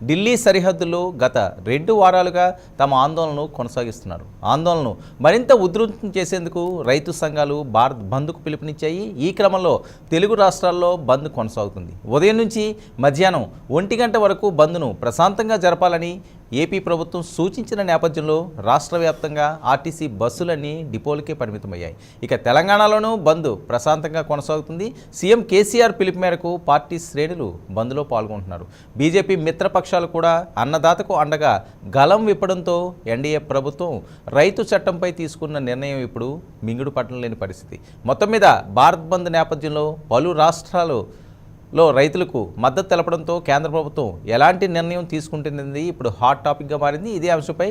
ఢిల్లీ సరిహద్దులో గత 2 వారాలుగా తమ ఆందోళనను కొనసాగిస్తున్నారు. ఆందోళనను మరింత ఉధృతం చేసేందుకు రైతు సంఘాలు భారత్ బంద్కు పిలుపునిచ్చాయి. ఈ క్రమంలో తెలుగు రాష్ట్రాల్లో బంద్ కొనసాగుతుంది. ఉదయం నుంచి మధ్యాహ్నం 1 గంట వరకు బంద్ను ప్రశాంతంగా జరపాలని ఏపీ ప్రభుత్వం సూచించిన నేపథ్యంలో రాష్ట్ర వ్యాప్తంగా ఆర్టీసీ బస్సులన్నీ డిపోలకే పరిమితమయ్యాయి. ఇక తెలంగాణలోనూ బంద్ ప్రశాంతంగా కొనసాగుతుంది. సీఎం కేసీఆర్ పిలుపు మేరకు పార్టీ శ్రేణులు బంద్లో పాల్గొంటున్నారు. బీజేపీ మిత్రపక్షాలు కూడా అన్నదాతకు అండగా గలం విప్పడంతో ఎన్డీఏ ప్రభుత్వం రైతు చట్టంపై తీసుకున్న నిర్ణయం ఇప్పుడు మింగుడు పట్టడం లేని పరిస్థితి. మొత్తం మీద భారత్ బంద్ నేపథ్యంలో పలు రాష్ట్రాలలో రైతులకు మద్దతు తెలపడంతో కేంద్ర ప్రభుత్వం ఎలాంటి నిర్ణయం తీసుకుంటుంది ఇప్పుడు హాట్ టాపిక్గా మారింది. ఇదే అంశంపై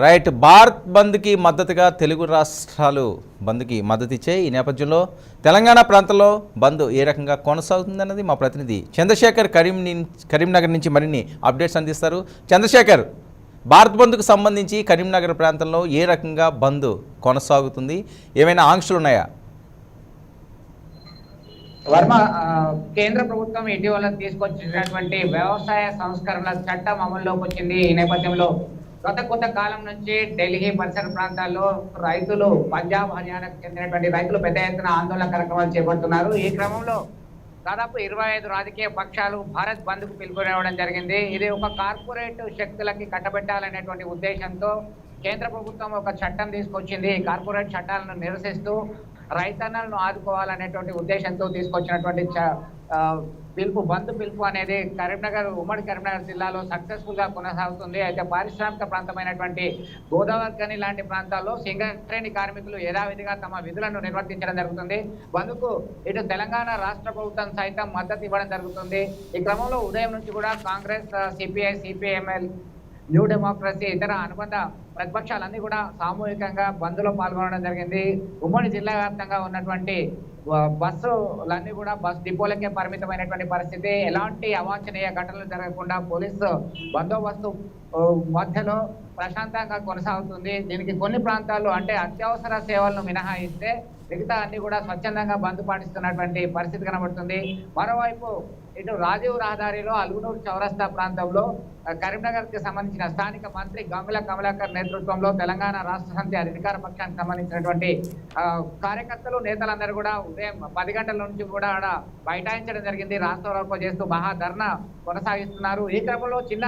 రైట్, భారత్ బంద్కి మద్దతుగా తెలుగు రాష్ట్రాలు బంద్కి మద్దతు ఇచ్చాయి. ఈ నేపథ్యంలో తెలంగాణ ప్రాంతంలో బంద్ ఏ రకంగా కొనసాగుతుందన్నది మా ప్రతినిధి చంద్రశేఖర్ కరీంనగర్ నుంచి మరిన్ని అప్డేట్స్ అందిస్తారు. చంద్రశేఖర్, భారత్ బంద్కు సంబంధించి కరీంనగర్ ప్రాంతంలో ఏ రకంగా బంద్ కొనసాగుతుంది, ఏమైనా ఆంక్షలు ఉన్నాయా? వర్మ, కేంద్ర ప్రభుత్వం ఇటీవల తీసుకొచ్చినటువంటి వ్యవసాయ సంస్కరణల చట్టం అమల్లోకి వచ్చింది. ఈ నేపథ్యంలో గత కొంత కాలం నుంచి ఢిల్లీ పరిసర ప్రాంతాల్లో రైతులు, పంజాబ్ హర్యానాకు చెందినటువంటి రైతులు పెద్ద ఎత్తున ఆందోళన కార్యక్రమాలు చేపడుతున్నారు. ఈ క్రమంలో దాదాపు 25 రాజకీయ పక్షాలు భారత్ బంద్కు పిలుపునివ్వడం జరిగింది. ఇది ఒక కార్పొరేట్ శక్తులకి కట్టబెట్టాలనేటువంటి ఉద్దేశంతో కేంద్ర ప్రభుత్వం ఒక చట్టం తీసుకొచ్చింది. ఈ కార్పొరేట్ చట్టాలను నిరసిస్తూ రైతన్నలను ఆదుకోవాలనేటువంటి ఉద్దేశంతో తీసుకొచ్చినటువంటి బంద్ పిలుపు అనేది ఉమ్మడి కరీంనగర్ జిల్లాలో సక్సెస్ఫుల్ గా కొనసాగుతుంది. అయితే పారిశ్రామిక ప్రాంతమైనటువంటి గోదావరి లాంటి ప్రాంతాల్లో సింగరేణి కార్మికులు యథావిధిగా తమ విధులను నిర్వర్తించడం జరుగుతుంది. బంద్కు ఇటు తెలంగాణ రాష్ట్ర ప్రభుత్వం సైతం మద్దతు ఇవ్వడం జరుగుతుంది. ఈ క్రమంలో ఉదయం నుంచి కూడా Congress, CPI, CPML, new democracy, ఇతర అనుబంధ ప్రతిపక్షాలన్నీ కూడా సామూహికంగా బంద్లో పాల్గొనడం జరిగింది. ఉమ్మడి జిల్లా వ్యాప్తంగా ఉన్నటువంటి బస్సులన్నీ కూడా బస్ డిపోలకే పరిమితమైనటువంటి పరిస్థితి. ఎలాంటి అవాంఛనీయ ఘటనలు జరగకుండా పోలీసు బందోబస్తు మధ్యలో ప్రశాంతంగా కొనసాగుతుంది. దీనికి కొన్ని ప్రాంతాల్లో అంటే అత్యవసర సేవలను మినహాయిస్తే మిగతా అన్ని కూడా స్వచ్ఛందంగా బంద్ పాటిస్తున్నటువంటి పరిస్థితి కనబడుతుంది. మరోవైపు ఇటు రాజీవ్ రహదారిలో అల్గునూరు చౌరస్తా ప్రాంతంలో కరీంనగర్ కి సంబంధించిన స్థానిక మంత్రి గంగుల కమలాకర్ నేతృత్వంలో తెలంగాణ రాష్ట్ర సమితి అధికార పక్షానికి సంబంధించినటువంటి కార్యకర్తలు, నేతలందరూ కూడా ఉదయం 10 గంటల నుంచి కూడా ఆడ బైఠాయించడం జరిగింది. రాస్తారోకో చేస్తూ మహాధర్నా కొనసాగిస్తున్నారు. ఈ క్రమంలో చిన్న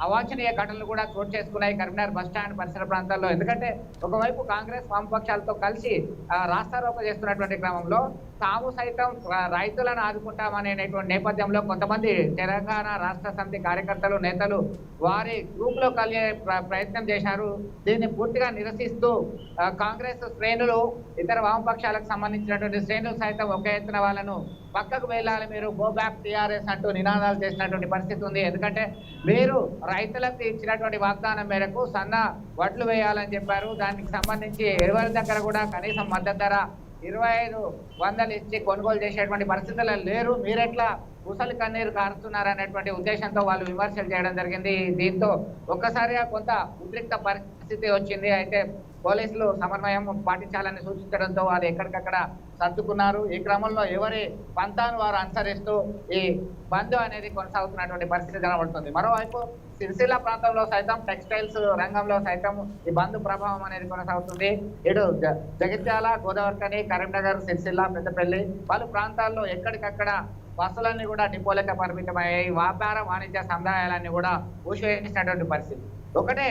అవాంఛనీయ ఘటనలు కూడా చోటు చేసుకున్నాయి కరీంనగర్ బస్టాండ్ పరిసర ప్రాంతాల్లో. ఎందుకంటే ఒకవైపు కాంగ్రెస్, వామపక్షాలతో కలిసి రాస్తారోకో చేస్తున్నటువంటి క్రమంలో తాము సైతం రైతులను ఆదుకుంటామనేటువంటి నేపథ్యంలో కొంతమంది తెలంగాణ రాష్ట్ర సమితి కార్యకర్తలు, నేతలు వారి గ్రూప్ లో కలిగే ప్రయత్నం చేశారు. దీన్ని పూర్తిగా నిరసిస్తూ కాంగ్రెస్ శ్రేణులు, ఇతర వామపక్షాలకు సంబంధించినటువంటి శ్రేణులు సైతం ఒక ఎత్తున వాళ్ళను పక్కకు వెళ్ళాలి, మీరు గో బ్యాక్ టీఆర్ఎస్ అంటూ నినాదాలు చేసినటువంటి పరిస్థితి ఉంది. ఎందుకంటే మీరు రైతులకు ఇచ్చినటువంటి వాగ్దానం మేరకు సన్న వడ్లు వేయాలని చెప్పారు. దానికి సంబంధించి ఎరువుల దగ్గర కూడా కనీసం మద్దతు ధర 2500 ఇచ్చి కొనుగోలు చేసేటువంటి పరిస్థితుల్లో లేరు, మీరెట్లా ముసలి కన్నీరు కారుస్తున్నారనేటువంటి ఉద్దేశంతో వాళ్ళు విమర్శలు చేయడం జరిగింది. దీంతో ఒక్కసారిగా కొంత ఉద్రిక్త పరిస్థితి వచ్చింది. అయితే పోలీసులు సమన్వయం పాటించాలని సూచించడంతో వాళ్ళు ఎక్కడికక్కడ సర్దుకున్నారు. ఈ క్రమంలో ఎవరి పంతాను వారు అనుసరిస్తూ ఈ బంద్ అనేది కొనసాగుతున్నటువంటి పరిస్థితి కనబడుతుంది. మరోవైపు సిరిసిల్ల ప్రాంతంలో సైతం టెక్స్టైల్స్ రంగంలో సైతం ఈ బంద్ ప్రభావం అనేది కొనసాగుతుంది. ఇటు జగిత్యాల, గోదావరిఖని, కరీంనగర్, సిరిసిల్ల, పెద్దపల్లి పలు ప్రాంతాల్లో ఎక్కడికక్కడ బస్సులన్నీ కూడా డిపోలకే పరిమితమయ్యాయి. వ్యాపార వాణిజ్య సముదాయాలన్నీ కూడా మూసివేసినటువంటి పరిస్థితి. ఒకటే,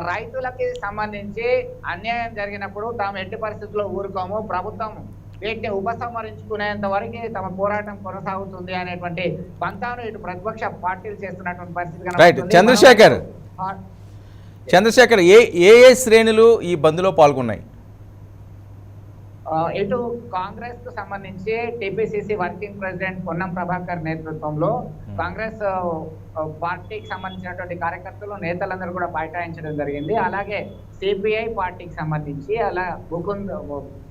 రైతులకి సంబంధించి అన్యాయం జరిగినప్పుడు తాము ఎట్టి పరిస్థితుల్లో ఊరుకోము, ప్రభుత్వం వీటిని ఉపసంహరించుకునేంత వరకు తమ పోరాటం కొనసాగుతుంది అనేటువంటి పంతాను ఇటు ప్రతిపక్ష పార్టీలు చేస్తున్నటువంటి పరిస్థితి. చంద్రశేఖర్, ఏ శ్రేణులు ఈ బంద్లో పాల్గొన్నాయి? ఇటు కాంగ్రెస్ కు సంబంధించి TPCC working president Ponnam Prabhakar నేతృత్వంలో కాంగ్రెస్ పార్టీకి సంబంధించినటువంటి కార్యకర్తలు నేతలందరూ కూడా బైఠాయించడం జరిగింది. అలాగే సిపిఐ పార్టీకి సంబంధించి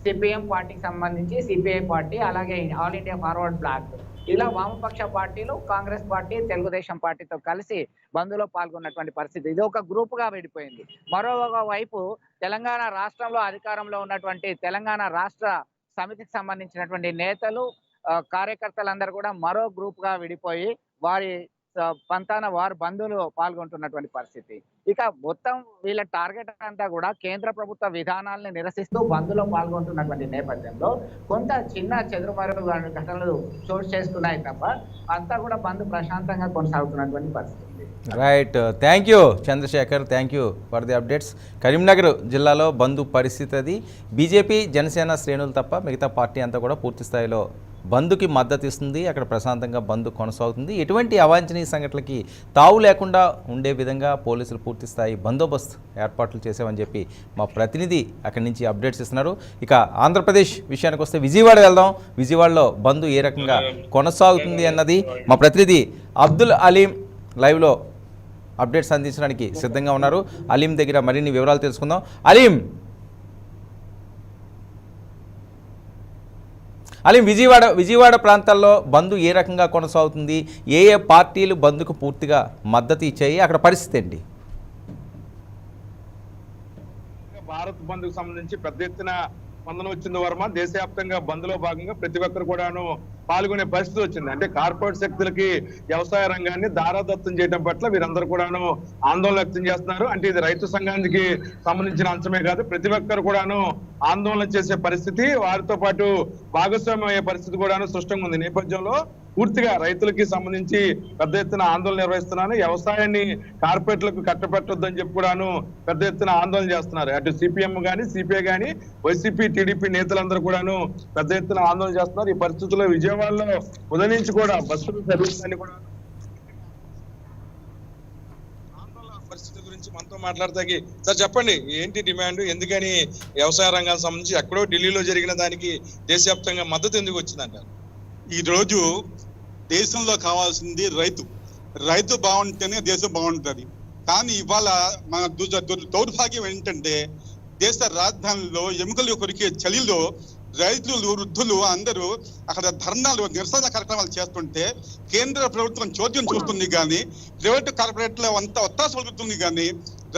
సిపిఎం పార్టీకి సంబంధించి సిపిఐ పార్టీ, అలాగే ఆల్ ఇండియా ఫార్వర్డ్ బ్లాక్, ఇలా వామపక్ష పార్టీలు కాంగ్రెస్ పార్టీ తెలుగుదేశం పార్టీతో కలిసి బంద్లో పాల్గొన్నటువంటి పరిస్థితి. ఇది ఒక గ్రూప్ గా విడిపోయింది. మరొక వైపు తెలంగాణ రాష్ట్రంలో అధికారంలో ఉన్నటువంటి తెలంగాణ రాష్ట్ర సమితికి సంబంధించినటువంటి నేతలు, కార్యకర్తలందరూ కూడా మరో గ్రూప్ గా విడిపోయి వారి పంతాన వారు బంద్లో పాల్గొంటున్నటువంటి పరిస్థితి. ఇక మొత్తం వీళ్ళ టార్గెట్ అంతా కూడా కేంద్ర ప్రభుత్వ విధానాలను నిరసిస్తూ బంద్లో పాల్గొంటున్నటువంటి నేపథ్యంలో కొంత చిన్న చెదురుమరుగు ఘటనలు చోటు చేసుకున్నాయి తప్ప అంతా కూడా బంద్ ప్రశాంతంగా కొనసాగుతున్నటువంటి పరిస్థితి. Right, thank you Chandrashekar, thank you for the updates. Karimnagar జిల్లాలో బంద్ పరిస్థితి అది. బీజేపీ జనసేన శ్రేణులు తప్ప మిగతా పార్టీ అంతా కూడా పూర్తి స్థాయిలో బంద్కి మద్దతు ఇస్తుంది. అక్కడ ప్రశాంతంగా బంద్ కొనసాగుతుంది. ఎటువంటి అవాంఛనీయ సంఘటనలకి తావు లేకుండా ఉండే విధంగా పోలీసులు పూర్తి స్థాయి బందోబస్తు ఏర్పాట్లు చేసామని చెప్పి మా ప్రతినిధి అక్కడి నుంచి అప్డేట్స్ ఇస్తున్నారు. ఇక ఆంధ్రప్రదేశ్ విషయానికి వస్తే విజయవాడ వెళ్దాం. విజయవాడలో బంద్ ఏ రకంగా కొనసాగుతుంది అన్నది మా ప్రతినిధి అబ్దుల్ అలీం లైవ్లో అప్డేట్స్ అందించడానికి సిద్ధంగా ఉన్నారు. అలీం దగ్గర మరిన్ని వివరాలు తెలుసుకుందాం. అలీం, విజయవాడ ప్రాంతాల్లో బంద్ ఏ రకంగా కొనసాగుతుంది? ఏ పార్టీలు బంద్కు పూర్తిగా మద్దతు ఇచ్చాయి? అక్కడ పరిస్థితి ఏంటి? భారత్ బంద్కు సంబంధించి పెద్ద ఎత్తున స్పందన వచ్చింది వర్మ. దేశవ్యాప్తంగా బంద్ లో భాగంగా ప్రతి ఒక్కరు కూడాను పాల్గొనే పరిస్థితి వచ్చింది. అంటే కార్పొరేట్ శక్తులకి వ్యవసాయ రంగాన్ని దారాదత్తం చేయడం పట్ల వీరందరూ కూడాను ఆందోళన వ్యక్తం చేస్తున్నారు. అంటే ఇది రైతు సంఘానికి సంబంధించిన అంశమే కాదు, ప్రతి ఒక్కరు కూడాను ఆందోళన చేసే పరిస్థితి, వారితో పాటు భాగస్వామ్యం అయ్యే పరిస్థితి కూడాను స్పష్టంగా ఉంది. నేపథ్యంలో పూర్తిగా రైతులకి సంబంధించి పెద్ద ఎత్తున ఆందోళన నిర్వహిస్తున్నాను. వ్యవసాయాన్ని కార్పొరేట్లకు కట్టపెట్టొద్దని చెప్పి కూడాను పెద్ద ఎత్తున ఆందోళన చేస్తున్నారు. అటు సిపిఎం గానీ, సిపిఐ గానీ, వైసీపీ, టీడీపీ నేతలందరూ కూడాను పెద్ద ఎత్తున ఆందోళన చేస్తున్నారు. ఈ పరిస్థితుల్లో విజయవాడలో ఉదయం నుంచి కూడా బస్సులు సర్వీస్ అని కూడా పరిస్థితి గురించి మనతో మాట్లాడతాకి. సార్ చెప్పండి, ఏంటి డిమాండ్? ఎందుకని వ్యవసాయ రంగానికి సంబంధించి ఎక్కడో ఢిల్లీలో జరిగిన దానికి దేశవ్యాప్తంగా మద్దతు ఎందుకు వచ్చిందంటారు? ఈ రోజు దేశంలో కావాల్సింది రైతు బాగుంటేనే దేశం బాగుంటుంది. కానీ ఇవాళ మన దౌర్భాగ్యం ఏంటంటే దేశ రాజధానిలో ఎముకలు కొరికే చలిలో రైతులు, వృద్ధులు అందరూ అక్కడ ధర్నాలు, నిరసన కార్యక్రమాలు చేస్తుంటే కేంద్ర ప్రభుత్వం చోద్యం చూస్తుంది కానీ, ప్రైవేటు కార్పొరేట్లో అంతా ఒత్తాస పలుకుతుంది కానీ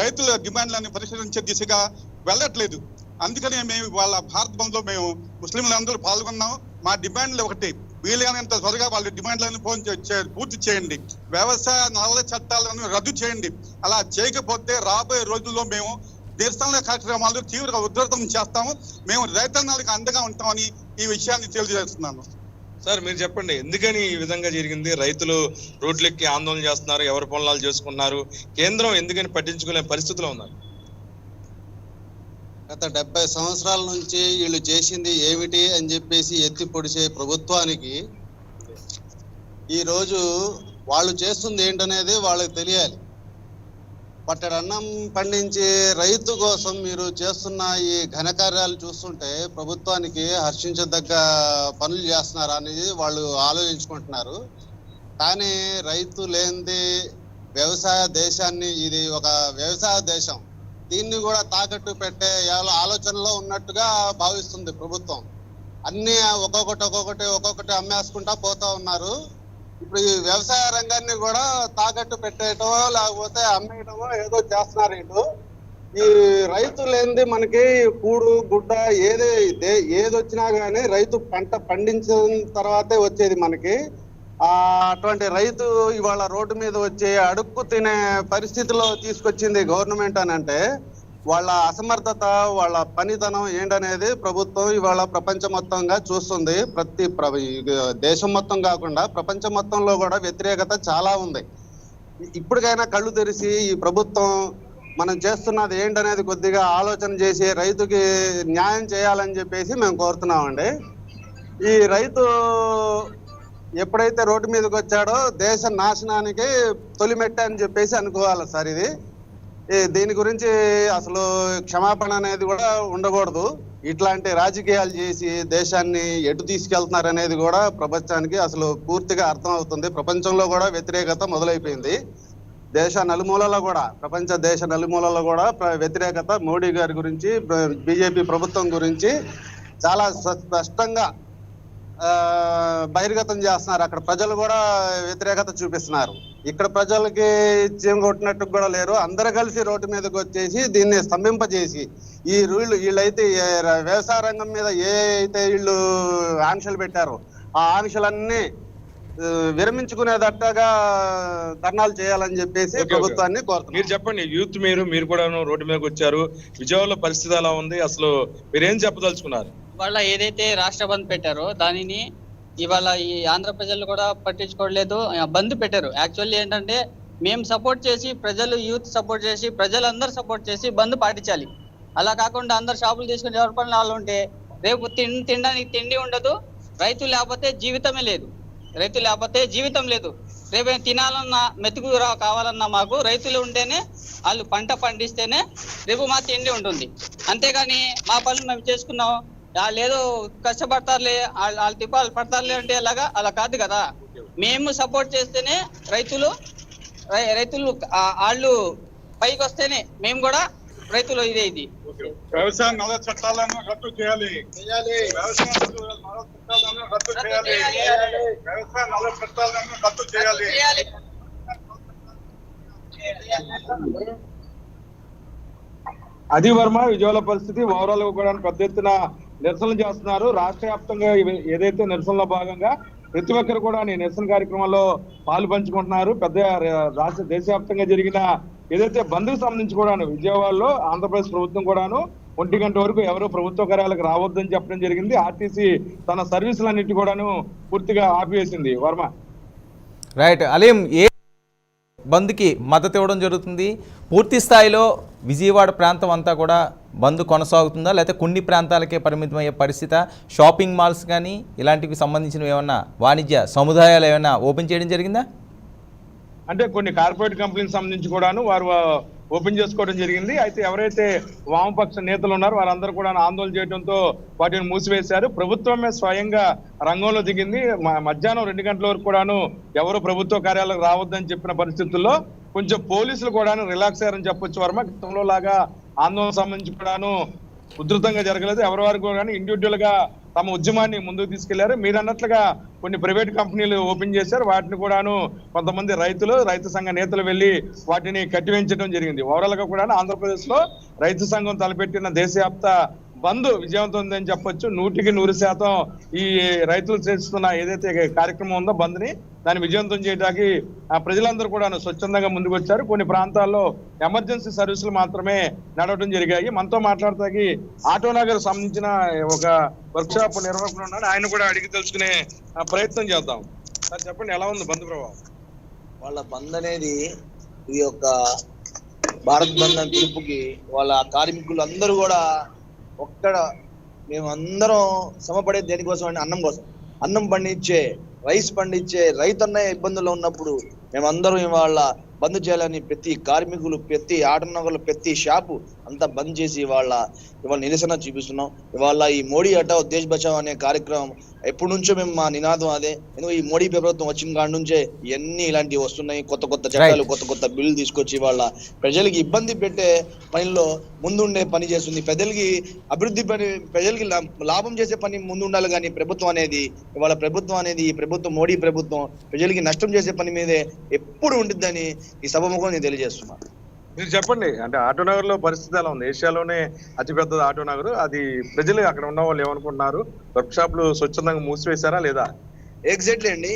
రైతుల డిమాండ్లను పరిశీలించే దిశగా వెళ్ళట్లేదు. అందుకనే మేము వాళ్ళ భారత్ బంద్ లో మేము ముస్లింలందరూ పాల్గొన్నాం. మా డిమాండ్లు ఒకటి, వీలైనంత త్వరగా వాళ్ళ డిమాండ్లను పూర్తి చేయండి, వ్యవసాయ నల్ల చట్టాలను రద్దు చేయండి. అలా చేయకపోతే రాబోయే రోజుల్లో మేము నిరసన కార్యక్రమాలు తీవ్రంగా ఉధృతం చేస్తాము. మేము రైతన్నలకు అండగా ఉంటామని ఈ విషయాన్ని తెలియజేస్తున్నాను. సార్ మీరు చెప్పండి, ఎందుకని ఈ విధంగా జరిగింది? రైతులు రోడ్లెక్కి ఆందోళన చేస్తున్నారు, ఎవరి పొలాలు చేసుకున్నారు, కేంద్రం ఎందుకని పట్టించుకునే పరిస్థితిలో ఉన్నారు? గత 70 సంవత్సరాల నుంచి వీళ్ళు చేసింది ఏమిటి అని చెప్పేసి ఎత్తి పొడిచే ప్రభుత్వానికి ఈరోజు వాళ్ళు చేస్తుంది ఏంటనేది వాళ్ళకి తెలియాలి. పట్టెడన్నం పండించే రైతు కోసం మీరు చేస్తున్న ఈ ఘనకార్యాలు చూస్తుంటే ప్రభుత్వానికి హర్షించదగ్గ పనులు చేస్తున్నారు అనేది వాళ్ళు ఆలోచించుకుంటున్నారు. కానీ రైతు లేనిది వ్యవసాయ దేశాన్ని, ఇది ఒక వ్యవసాయ దేశం, దీన్ని కూడా తాకట్టు పెట్టే ఆలోచనలో ఉన్నట్టుగా భావిస్తుంది ప్రభుత్వం. అన్ని ఒక్కొక్కటి అమ్మేసుకుంటా పోతా ఉన్నారు. ఇప్పుడు ఈ వ్యవసాయ రంగాన్ని కూడా తాకట్టు పెట్టేయటమో లేకపోతే అమ్మేయటమో ఏదో చేస్తున్నారు వీళ్ళు. ఈ రైతు లేనిది మనకి కూడు గుడ్డ ఏది వచ్చినా గానీ రైతు పంట పండించిన తర్వాతే వచ్చేది మనకి. అటువంటి రైతు ఇవాళ రోడ్డు మీద వచ్చి అడుక్కు తినే పరిస్థితిలో తీసుకొచ్చింది గవర్నమెంట్ అని అంటే వాళ్ళ అసమర్థత, వాళ్ళ పనితనం ఏంటనేది ప్రభుత్వం ఇవాళ ప్రపంచం మొత్తంగా చూస్తుంది. దేశం మొత్తం కాకుండా ప్రపంచం మొత్తంలో కూడా వ్యతిరేకత చాలా ఉంది. ఇప్పటికైనా కళ్ళు తెరిచి ఈ ప్రభుత్వం మనం చేస్తున్నది ఏంటనేది కొద్దిగా ఆలోచన చేసి రైతుకి న్యాయం చేయాలని చెప్పేసి మేము కోరుతున్నామండి. ఈ రైతు ఎప్పుడైతే రోడ్డు మీదకి వచ్చాడో దేశ నాశనానికి తొలిమెట్ట అని చెప్పేసి అనుకోవాలి సార్. దీని గురించి అసలు క్షమాపణ అనేది కూడా ఉండకూడదు. ఇట్లాంటి రాజకీయాలు చేసి దేశాన్ని ఎటు తీసుకెళ్తున్నారు అనేది కూడా ప్రపంచానికి అసలు పూర్తిగా అర్థం అవుతుంది. ప్రపంచంలో కూడా వ్యతిరేకత మొదలైపోయింది. ప్రపంచ దేశ నలుమూలల్లో కూడా వ్యతిరేకత మోడీ గారి గురించి, బీజేపీ ప్రభుత్వం గురించి చాలా స్పష్టంగా బహిర్గతం చేస్తున్నారు. అక్కడ ప్రజలు కూడా వ్యతిరేకత చూపిస్తున్నారు. ఇక్కడ ప్రజలకి చీమ కొట్టినట్టు కూడా లేరు. అందరూ కలిసి రోడ్డు మీదకి వచ్చేసి దీన్ని స్తంభింపజేసి వీళ్ళైతే వ్యవసాయ రంగం మీద ఏ అయితే వీళ్ళు ఆంక్షలు పెట్టారో ఆ ఆంక్షలన్నీ విరమించుకునేదట్టగా ధర్నాలు చేయాలని చెప్పేసి ప్రభుత్వాన్ని కోరుతున్నారు. మీరు చెప్పండి, యూత్ మీరు కూడా రోడ్డు మీదకి వచ్చారు. విజయవాడలో పరిస్థితి ఎలా ఉంది, అసలు మీరేం చెప్పదలుచుకున్నారు? ఇవాళ ఏదైతే రాష్ట్ర బంద్ పెట్టారో దానిని ఇవాళ ఈ ఆంధ్ర ప్రజలు కూడా పట్టించుకోవట్లేదు, బంద్ పెట్టారు. యాక్చువల్లీ ఏంటంటే మేము సపోర్ట్ చేసి, ప్రజలు యూత్ సపోర్ట్ చేసి, ప్రజలందరూ సపోర్ట్ చేసి బంద్ పాటించాలి. అలా కాకుండా అందరు షాపులు తీసుకుని ఎవరి పనులు వాళ్ళు ఉంటే రేపు తినడానికి తిండి ఉండదు. రైతు లేకపోతే జీవితమే లేదు. రైతు లేకపోతే జీవితం లేదు. రేపు తినాలన్నా మెతుకు కావాలన్నా మాకు రైతులు ఉంటేనే, వాళ్ళు పంట పండిస్తేనే రేపు మా తిండి ఉంటుంది. అంతేగాని మా పనులు మేము చేసుకున్నాం, లేదో కష్టపడతారులే, వాళ్ళు తిప్పాలు పడతారులే అంటే అలా కాదు కదా. మేము సపోర్ట్ చేస్తేనే రైతులు వాళ్ళు పైకి వస్తేనే మేము కూడా రైతులు ఇది వ్యవసాయ నల్ల చట్టాలను రద్దు చేయాలి. వ్యవసాయ చట్టాలను రద్దు చేయాలి. వ్యవసాయ నల్ల చట్టాలను రద్దు చేయాలి. అది వర్మ, విజయవాడ పరిస్థితి ఓవరాల్ గా కూడా పెద్ద ఎత్తున నిరసనలు చేస్తున్నారు. రాష్ట్ర వ్యాప్తంగా ఏదైతే నిరసనలో భాగంగా ప్రతి ఒక్కరు కూడా నిరసన కార్యక్రమంలో పాలు పంచుకుంటున్నారు. రాష్ట్ర దేశవ్యాప్తంగా జరిగిన ఏదైతే బంద్కు సంబంధించి కూడాను విజయవాడలో ఆంధ్రప్రదేశ్ ప్రభుత్వం కూడాను 1 గంట వరకు ఎవరు ప్రభుత్వ కార్యాలయాలకు రావద్దని చెప్పడం జరిగింది. ఆర్టీసీ తన సర్వీసులన్నిటి కూడాను పూర్తిగా ఆపివేసింది. వర్మ, రైట్. అలీం, ఏ బంద్కి మద్దతు ఇవ్వడం జరుగుతుంది? పూర్తి స్థాయిలో విజయవాడ ప్రాంతం అంతా కూడా బంద్ కొనసాగుతుందా, లేకపోతే కొన్ని ప్రాంతాలకే పరిమితమయ్యే పరిస్థితి? షాపింగ్ మాల్స్ కానీ ఇలాంటివి సంబంధించినవి ఏమన్నా వాణిజ్య సముదాయాలు ఏమైనా ఓపెన్ చేయడం జరిగిందా? అంటే కొన్ని కార్పొరేట్ కంపెనీలకు సంబంధించి కూడాను వారు ఓపెన్ చేసుకోవడం జరిగింది. అయితే ఎవరైతే వామపక్ష నేతలు ఉన్నారో వారందరూ కూడా ఆందోళన చేయడంతో వాటిని మూసివేశారు. ప్రభుత్వమే స్వయంగా రంగంలో దిగింది. మధ్యాహ్నం 2 గంటల వరకు కూడాను ఎవరు ప్రభుత్వ కార్యాలయాలకు రావద్దని చెప్పిన పరిస్థితుల్లో కొంచెం పోలీసులు కూడాను రిలాక్స్ అయ్యారని చెప్పొచ్చు. వర్మ, గతంలో లాగా ఆందోళన సంబంధించి కూడాను ఉధృతంగా జరగలేదు. ఎవరి కూడా ఇండివిజువల్ గా తమ ఉద్యమాన్ని ముందుకు తీసుకెళ్లారు. మీరు అన్నట్లుగా కొన్ని ప్రైవేట్ కంపెనీలు ఓపెన్ చేశారు. వాటిని కూడాను కొంతమంది రైతు సంఘ నేతలు వెళ్లి వాటిని కట్టివేయించడం జరిగింది. ఓవరాల్ గా కూడా ఆంధ్రప్రదేశ్ లో రైతు సంఘం తలపెట్టిన దేశవ్యాప్త బంద్ విజయవంతం ఉందని చెప్పొచ్చు. 100% ఈ రైతులు చేస్తున్న ఏదైతే కార్యక్రమం ఉందో బంద్ ని దాన్ని విజయవంతం చేయడానికి ప్రజలందరూ కూడా స్వచ్ఛందంగా ముందుకు వచ్చారు. కొన్ని ప్రాంతాల్లో ఎమర్జెన్సీ సర్వీసులు మాత్రమే నడవడం జరిగాయి. మనతో మాట్లాడటానికి ఆటోనగర్ సంబంధించిన ఒక వర్క్ షాప్ నిర్వాహకులు ఉన్నారు. ఆయన కూడా అడిగి తెలుసుకునే ప్రయత్నం చేద్దాం. సార్ చెప్పండి, ఎలా ఉంది బంద్ ప్రభావం? వాళ్ళ బంద్ అనేది ఇది ఒక భారత్ బంద్ అని పిలుపుకి వాళ్ళ కార్మికులు అందరూ కూడా మేమందరం శ్రమపడే దేనికోసం అంటే అన్నం కోసం. అన్నం పండించే, రైస్ పండించే రైతన్న ఇబ్బందుల్లో ఉన్నప్పుడు మేమందరం ఇవాళ బంద్ చేయాలని ప్రతి కార్మికులు, ప్రతి ఆటోనగర్లు, ప్రతి షాపు అంతా బంద్ చేసి ఇవాళ నిరసన చూపిస్తున్నాం. ఇవాళ ఈ మోడీ హటావ్ దేశ్ బచావ్ అనే కార్యక్రమం ఎప్పటి నుంచో మేము మా నినాదం అదే. ఎందుకంటే ఈ మోడీ ప్రభుత్వం వచ్చిన కాడి నుంచే ఇవన్నీ ఇలాంటివి వస్తున్నాయి. కొత్త చట్టాలు, కొత్త బిల్లు తీసుకొచ్చి వాళ్ళ ప్రజలకి ఇబ్బంది పెట్టే పనిలో ముందుండే పని చేస్తుంది. ప్రజలకి అభివృద్ధి పని, ప్రజలకి లాభం చేసే పని ముందు ఉండాలి. కానీ ప్రభుత్వం అనేది ఈ ప్రభుత్వం మోడీ ప్రభుత్వం ప్రజలకి నష్టం చేసే పని మీదే ఎప్పుడు ఉంటుందని ఈ సభముఖం నేను తెలియజేస్తున్నాను. మీరు చెప్పండి, అంటే ఆటోనగర్ లో పరిస్థితి ఎలా ఉంది? ఏషియాలోనే అతిపెద్ద ఆటోనగర్ అది. ప్రజలు అక్కడ ఉన్న వాళ్ళు ఏమనుకుంటున్నారు? వర్క్ షాప్లు స్వచ్ఛందంగా మూసివేశారా లేదా? ఎగ్జాక్ట్లీ అండి,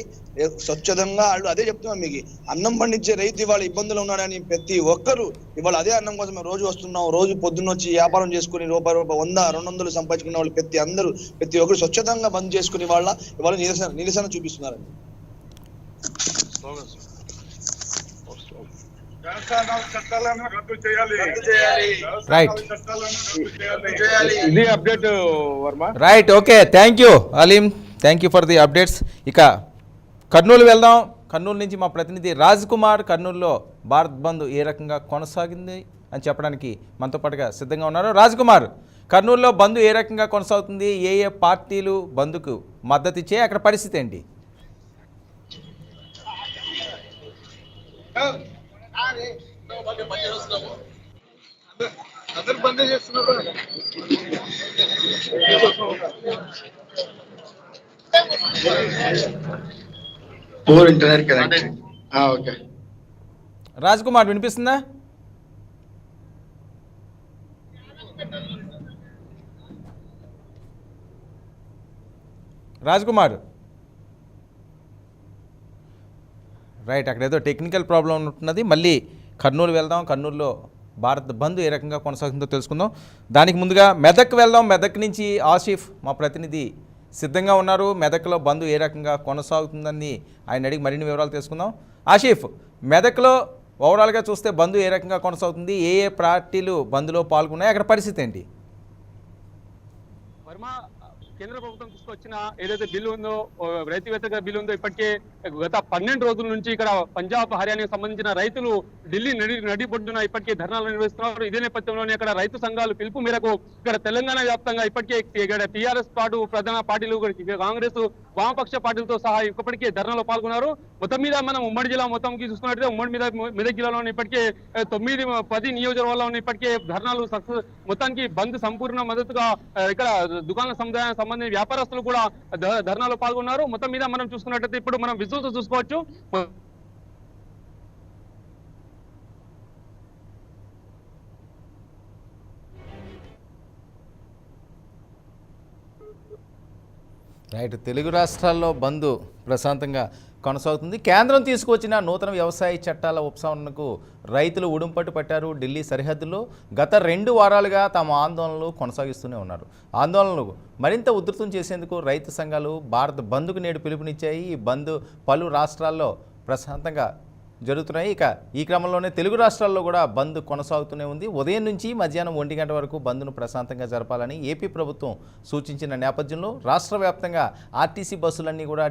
స్వచ్ఛందంగా వాళ్ళు అదే చెప్తున్నాం. మీకు అన్నం పండించే రైతు ఇవాళ ఇబ్బందులు ఉన్నాడని ప్రతి ఒక్కరు ఇవాళ అదే అన్నం కోసం రోజు వస్తున్నాం. రోజు పొద్దున్న వచ్చి వ్యాపారం చేసుకుని రూపాయి 100-200 సంపాదించుకున్న వాళ్ళు ప్రతి ఒక్కరు స్వచ్ఛందంగా బంద్ చేసుకుని ఇవాళ నిరసన చూపిస్తున్నారండి. ఇది update Varma. Right, okay, thank you Aleem, thank you for the updates. ఇక కర్నూలు వెళ్దాం. కర్నూలు నుంచి మా ప్రతినిధి రాజ్ కుమార్ కర్నూలులో భారత్ బంద్ ఏ రకంగా కొనసాగింది అని చెప్పడానికి మనతో పాటుగా సిద్ధంగా ఉన్నారు. రాజ్ కుమార్, కర్నూలులో బంద్ ఏ రకంగా కొనసాగుతుంది, ఏ ఏ పార్టీలు బంద్కు మద్దతు ఇచ్చే, అక్కడ పరిస్థితి ఏంటి? రాజ్ కుమార్ వినిపిస్తుందా? రాజ్ కుమార్ రైట్, అక్కడ ఏదో టెక్నికల్ ప్రాబ్లం ఉంటున్నది. మళ్ళీ కర్నూలు వెళ్దాం. కర్నూలులో భారత్ బంద్ ఏ రకంగా కొనసాగుతుందో తెలుసుకుందాం. దానికి ముందుగా మెదక్ వెళ్దాం. మెదక్ నుంచి ఆసిఫ్ మా ప్రతినిధి సిద్ధంగా ఉన్నారు. మెదక్లో బంద్ ఏ రకంగా కొనసాగుతుందని ఆయన అడిగి మరిన్ని వివరాలు తెలుసుకుందాం. ఆసిఫ్, మెదక్లో ఓవరాల్గా చూస్తే బంద్ ఏ రకంగా కొనసాగుతుంది, ఏ ఏ పార్టీలు బంద్లో పాల్గొన్నాయి, అక్కడ పరిస్థితి ఏంటి? కేంద్ర ప్రభుత్వం తీసుకొచ్చిన ఏదైతే బిల్లు ఉందో, రైతు వ్యతిరేక బిల్లు ఉందో, ఇప్పటికే గత 12 రోజుల నుంచి ఇక్కడ పంజాబ్ హర్యానాకు సంబంధించిన రైతులు ఢిల్లీ నడిబొడ్డున ఇప్పటికే ధర్నాలు నిర్వహిస్తున్నారు. ఇదే నేపథ్యంలోనే ఇక్కడ రైతు సంఘాలు పిలుపు మేరకు ఇక్కడ తెలంగాణ వ్యాప్తంగా ఇప్పటికే ఇక్కడ టీఆర్ఎస్ పాటు ప్రధాన పార్టీలు, కాంగ్రెస్, వామపక్ష పార్టీలతో సహా ఇప్పటికే ధర్నాలో పాల్గొన్నారు. మొత్తం మీద మనం ఉమ్మడి జిల్లా మొత్తంకి చూసుకున్నట్లయితే మెదక్ జిల్లాలోని ఇప్పటికే 9-10 నియోజకవర్గాల్లో ఇప్పటికే ధర్నాలు సక్సెస్, మొత్తానికి బంద్ సంపూర్ణ మద్దతుగా ఇక్కడ దుకాణ సముదాయానికి సంబంధించిన వ్యాపారస్తులు కూడా ధర్నాలో పాల్గొన్నారు. మొత్తం మీద మనం చూసుకున్నట్లయితే ఇప్పుడు మనం విజువల్స్ చూసుకోవచ్చు. రైట్, తెలుగు రాష్ట్రాల్లో బంద్ ప్రశాంతంగా కొనసాగుతుంది. కేంద్రం తీసుకొచ్చిన నూతన వ్యవసాయ చట్టాల ఉపసంహరణకు రైతులు ఉడుంపట్టు పట్టారు. ఢిల్లీ సరిహద్దుల్లో గత 2 వారాలుగా తమ ఆందోళనలు కొనసాగిస్తూనే ఉన్నారు. ఆందోళనలు మరింత ఉధృతం చేసేందుకు రైతు సంఘాలు భారత్ బంద్కు నేడు పిలుపునిచ్చాయి. ఈ బంద్ పలు రాష్ట్రాల్లో ప్రశాంతంగా జరుగుతున్నాయి. ఇక ఈ క్రమంలోనే తెలుగు రాష్ట్రాల్లో కూడా బంద్ కొనసాగుతూనే ఉంది. ఉదయం నుంచి మధ్యాహ్నం 1 గంట వరకు బంద్ను ప్రశాంతంగా జరపాలని ఏపీ ప్రభుత్వం సూచించిన నేపథ్యంలో రాష్ట్ర వ్యాప్తంగా ఆర్టీసీ బస్సులన్నీ కూడా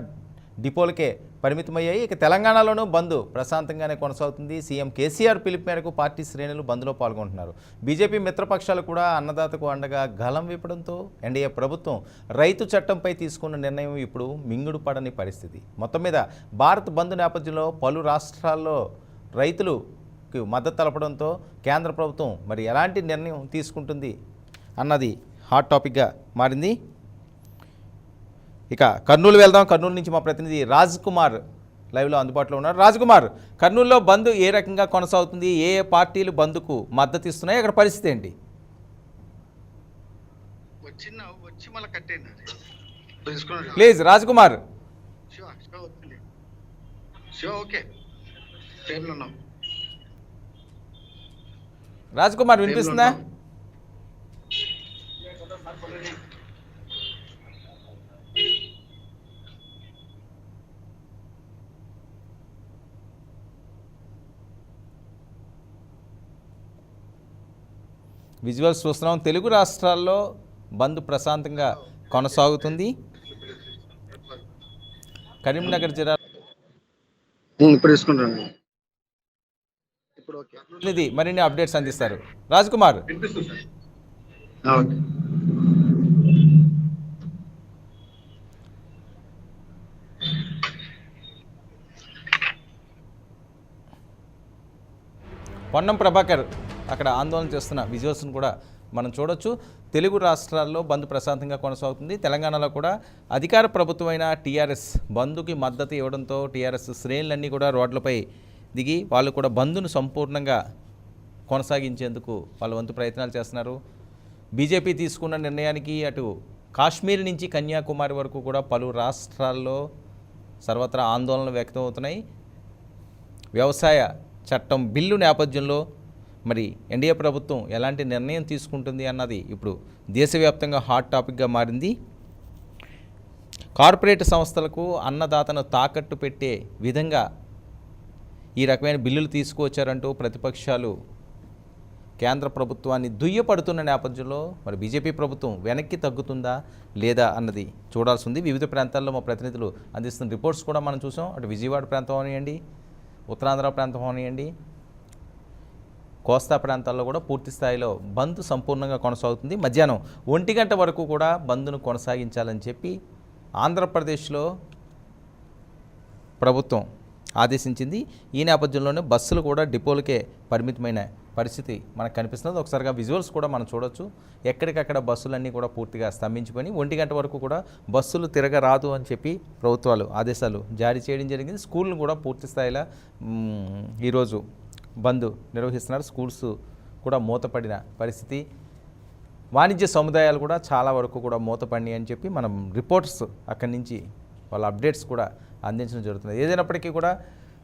డిపోలకే పరిమితమయ్యాయి. ఇక తెలంగాణలోనూ బంద్ ప్రశాంతంగానే కొనసాగుతుంది. సీఎం కేసీఆర్ పిలుపు మేరకు పార్టీ శ్రేణులు బంద్లో పాల్గొంటున్నారు. బీజేపీ మిత్రపక్షాలు కూడా అన్నదాతకు అండగా గలం విప్పడంతో ఎన్డీఏ ప్రభుత్వం రైతు చట్టంపై తీసుకున్న నిర్ణయం ఇప్పుడు మింగుడు పడని పరిస్థితి. మొత్తం మీద భారత్ బంద్ నేపథ్యంలో పలు రాష్ట్రాల్లో రైతులకు మద్దతు తెలపడంతో కేంద్ర ప్రభుత్వం మరి ఎలాంటి నిర్ణయం తీసుకుంటుంది అన్నది హాట్ టాపిక్గా మారింది. ఇక కర్నూలు వెళ్దాం. కర్నూలు నుంచి మా ప్రతినిధి రాజ్ కుమార్ లైవ్లో అందుబాటులో ఉన్నారు. రాజ్ కుమార్, కర్నూలులో బంద్ ఏ రకంగా కొనసాగుతుంది, ఏ ఏ పార్టీలు బంద్కు మద్దతు ఇస్తున్నాయి, అక్కడ పరిస్థితి ఏంటి? ప్లీజ్ రాజ్ కుమార్. రాజ్ కుమార్ వినిపిస్తుందా? విజువల్స్ చూస్తున్నాం. తెలుగు రాష్ట్రాల్లో బంద్ ప్రశాంతంగా కొనసాగుతుంది. కరీంనగర్ జిల్లా ఇది మరిన్ని అప్డేట్స్ అందిస్తారు రాజ్ కుమార్. పొన్నం ప్రభాకర్ అక్కడ ఆందోళన చేస్తున్న విజువల్స్ను కూడా మనం చూడొచ్చు. తెలుగు రాష్ట్రాల్లో బంద్ ప్రశాంతంగా కొనసాగుతుంది. తెలంగాణలో కూడా అధికార ప్రభుత్వమైన టీఆర్ఎస్ బంద్కి మద్దతు ఇవ్వడంతో టీఆర్ఎస్ శ్రేణులన్నీ కూడా రోడ్లపై దిగి వాళ్ళు కూడా బంద్ను సంపూర్ణంగా కొనసాగించేందుకు వాళ్ళ వంతు ప్రయత్నాలు చేస్తున్నారు. బీజేపీ తీసుకున్న నిర్ణయానికి అటు కాశ్మీర్ నుంచి కన్యాకుమారి వరకు కూడా పలు రాష్ట్రాల్లో సర్వత్రా ఆందోళనలు వ్యక్తమవుతున్నాయి. వ్యవసాయ చట్టం బిల్లు నేపథ్యంలో మరి ఎన్డీఏ ప్రభుత్వం ఎలాంటి నిర్ణయం తీసుకుంటుంది అన్నది ఇప్పుడు దేశవ్యాప్తంగా హాట్ టాపిక్గా మారింది. కార్పొరేట్ సంస్థలకు అన్నదాతను తాకట్టు పెట్టే విధంగా ఈ రకమైన బిల్లులు తీసుకువచ్చారంటూ ప్రతిపక్షాలు కేంద్ర ప్రభుత్వాన్ని దుయ్యపడుతున్న నేపథ్యంలో మరి బీజేపీ ప్రభుత్వం వెనక్కి తగ్గుతుందా లేదా అన్నది చూడాల్సి ఉంది. వివిధ ప్రాంతాల్లో మా ప్రతినిధులు అందిస్తున్న రిపోర్ట్స్ కూడా మనం చూసాం. అటు విజయవాడ ప్రాంతం అవనివ్వండి, ఉత్తరాంధ్ర ప్రాంతం అవనివ్వండి, కోస్తా ప్రాంతాల్లో కూడా పూర్తి స్థాయిలో బంద్ సంపూర్ణంగా కొనసాగుతుంది. మధ్యాహ్నం 1 గంట వరకు కూడా బంద్ను కొనసాగించాలని చెప్పి ఆంధ్రప్రదేశ్లో ప్రభుత్వం ఆదేశించింది. ఈ నేపథ్యంలోనే బస్సులు కూడా డిపోలకే పరిమితమైన పరిస్థితి మనకు కనిపిస్తుంది. ఒకసారిగా విజువల్స్ కూడా మనం చూడొచ్చు. ఎక్కడికక్కడ బస్సులన్నీ కూడా పూర్తిగా స్తంభించిపోయి 1 గంట వరకు కూడా బస్సులు తిరగరాదు అని చెప్పి ప్రభుత్వాలు ఆదేశాలు జారీ చేయడం జరిగింది. స్కూళ్ళను కూడా పూర్తి స్థాయిలో ఈరోజు బంద్ నిర్వహిస్తున్నారు. స్కూల్స్ కూడా మూతపడిన పరిస్థితి. వాణిజ్య సముదాయాలు కూడా చాలా వరకు కూడా మూతపడినాయి అని చెప్పి మనం రిపోర్ట్స్ అక్కడి నుంచి వాళ్ళ అప్డేట్స్ కూడా అందించడం జరుగుతుంది. ఏదైనప్పటికీ కూడా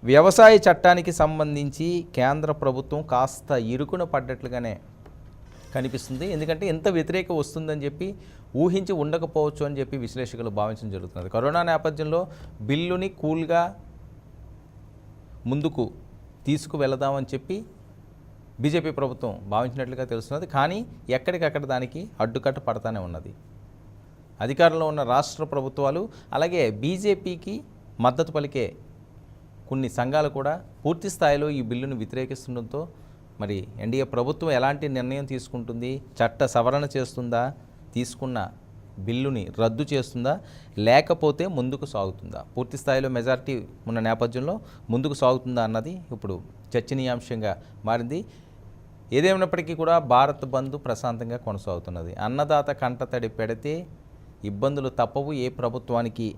వ్యవసాయ చట్టానికి సంబంధించి కేంద్ర ప్రభుత్వం కాస్త ఇరుకున పడ్డట్లుగానే కనిపిస్తుంది. ఎందుకంటే ఎంత వ్యతిరేకత వస్తుందని చెప్పి ఊహించి ఉండకపోవచ్చు అని చెప్పి విశ్లేషకులు భావించడం జరుగుతున్నది. కరోనా నేపథ్యంలో బిల్లుని కూల్గా ముందుకు తీసుకువెళదామని చెప్పి బీజేపీ ప్రభుత్వం భావించినట్లుగా తెలుస్తున్నది. కానీ ఎక్కడికక్కడ దానికి అడ్డుకట్ట పడతానే ఉన్నది. అధికారంలో ఉన్న రాష్ట్ర ప్రభుత్వాలు అలాగే బీజేపీకి మద్దతు పలికే కొన్ని సంఘాలు కూడా పూర్తి స్థాయిలో ఈ బిల్లును వ్యతిరేకిస్తుండటంతో మరి ఎన్డీఏ ప్రభుత్వం ఎలాంటి నిర్ణయం తీసుకుంటుంది, చట్ట సవరణ చేస్తుందా, తీసుకున్న బిల్లుని రద్దు చేస్తుందా, లేకపోతే ముందుకు సాగుతుందా, పూర్తి స్థాయిలో మెజారిటీ ఉన్న నేపథ్యంలో ముందుకు సాగుతుందా అన్నది ఇప్పుడు చర్చనీయాంశంగా మారింది. ఏదేమైనప్పటికీ కూడా భారత్ బంద్ ప్రశాంతంగా కొనసాగుతున్నది. అన్నదాత కంటతడి పెడితే ఇబ్బందులు తప్పవు ఏ ప్రభుత్వానికి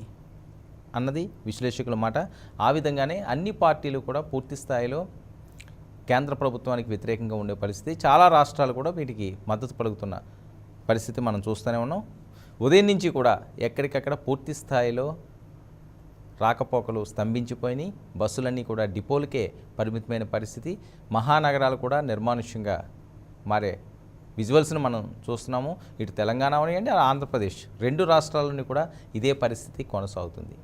అన్నది విశ్లేషకుల మాట. ఆ విధంగానే అన్ని పార్టీలు కూడా పూర్తి స్థాయిలో కేంద్ర ప్రభుత్వానికి వ్యతిరేకంగా ఉండే పరిస్థితి. చాలా రాష్ట్రాలు కూడా వీటికి మద్దతు పలుకుతున్న పరిస్థితి మనం చూస్తూనే ఉన్నాం. ఉదయం నుంచి కూడా ఎక్కడికక్కడ పూర్తి స్థాయిలో రాకపోకలు స్తంభించిపోయినాయి. బస్సులన్నీ కూడా డిపోలకే పరిమితమైన పరిస్థితి. మహానగరాలు కూడా నిర్మానుష్యంగా మారే విజువల్స్ను మనం చూస్తున్నాము. ఇటు తెలంగాణ అవనివ్వండి, ఆంధ్రప్రదేశ్ 2 రాష్ట్రాలని కూడా ఇదే పరిస్థితి కొనసాగుతుంది.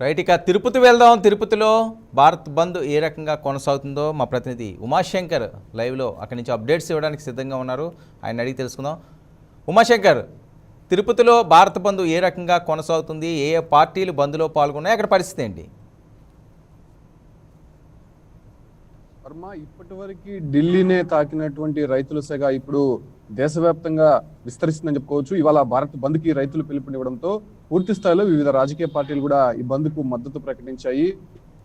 రైట్, ఇక తిరుపతి వెళ్దాం. తిరుపతిలో భారత్ బంద్ ఏ రకంగా కొనసాగుతుందో మా ప్రతినిధి ఉమాశంకర్ లైవ్లో అక్కడి నుంచి అప్డేట్స్ ఇవ్వడానికి సిద్ధంగా ఉన్నారు. ఆయన అడిగి తెలుసుకుందాం. ఉమాశంకర్, తిరుపతిలో భారత్ బంద్ ఏ రకంగా కొనసాగుతుంది, ఏ ఏ పార్టీలు బంద్లో పాల్గొన్నాయి, అక్కడ పరిస్థితి ఏంటి? వర్మ, ఇప్పటివరకు ఢిల్లీనే తాకినటువంటి రైతుల సెగ ఇప్పుడు దేశవ్యాప్తంగా విస్తరిస్తుందని చెప్పుకోవచ్చు. ఇవాళ భారత్ బంద్ కి రైతులు పిలుపునివ్వడంతో పూర్తి స్థాయిలో వివిధ రాజకీయ పార్టీలు కూడా ఈ బంద్ కు మద్దతు ప్రకటించాయి.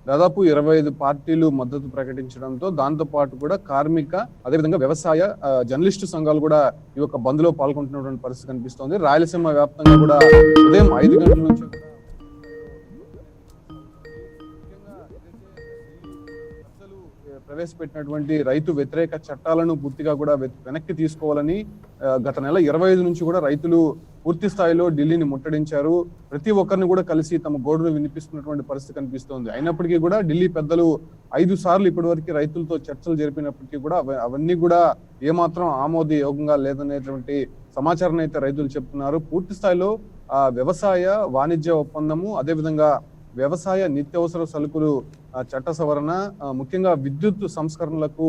దాదాపు 25 పార్టీలు మద్దతు ప్రకటించడంతో దాంతో పాటు కూడా కార్మిక, అదేవిధంగా వ్యవసాయ, జర్నలిస్టు సంఘాలు కూడా ఈ యొక్క బంద్ లో పాల్గొంటున్నటువంటి పరిస్థితి కనిపిస్తోంది. రాయలసీమ వ్యాప్తంగా కూడా ఉదయం 5 గంటల నుంచి ప్రవేశపెట్టినటువంటి రైతు వ్యతిరేక చట్టాలను పూర్తిగా కూడా వెనక్కి తీసుకోవాలని గత నెల 25 నుంచి కూడా రైతులు పూర్తి స్థాయిలో ఢిల్లీని ముట్టడించారు. ప్రతి ఒక్కరిని కూడా కలిసి తమ గోడును వినిపిస్తున్నటువంటి పరిస్థితి కనిపిస్తోంది. అయినప్పటికీ కూడా ఢిల్లీ పెద్దలు 5 సార్లు ఇప్పటివరకు రైతులతో చర్చలు జరిపినప్పటికీ కూడా అవన్నీ కూడా ఏమాత్రం ఆమోదయోగంగా లేదనేటువంటి సమాచారాన్ని అయితే రైతులు చెప్తున్నారు. పూర్తి స్థాయిలో వ్యవసాయ వాణిజ్య ఒప్పందము, అదేవిధంగా వ్యవసాయ నిత్యావసర సరుకులు చట్ట సవరణ, ముఖ్యంగా విద్యుత్ సంస్కరణలకు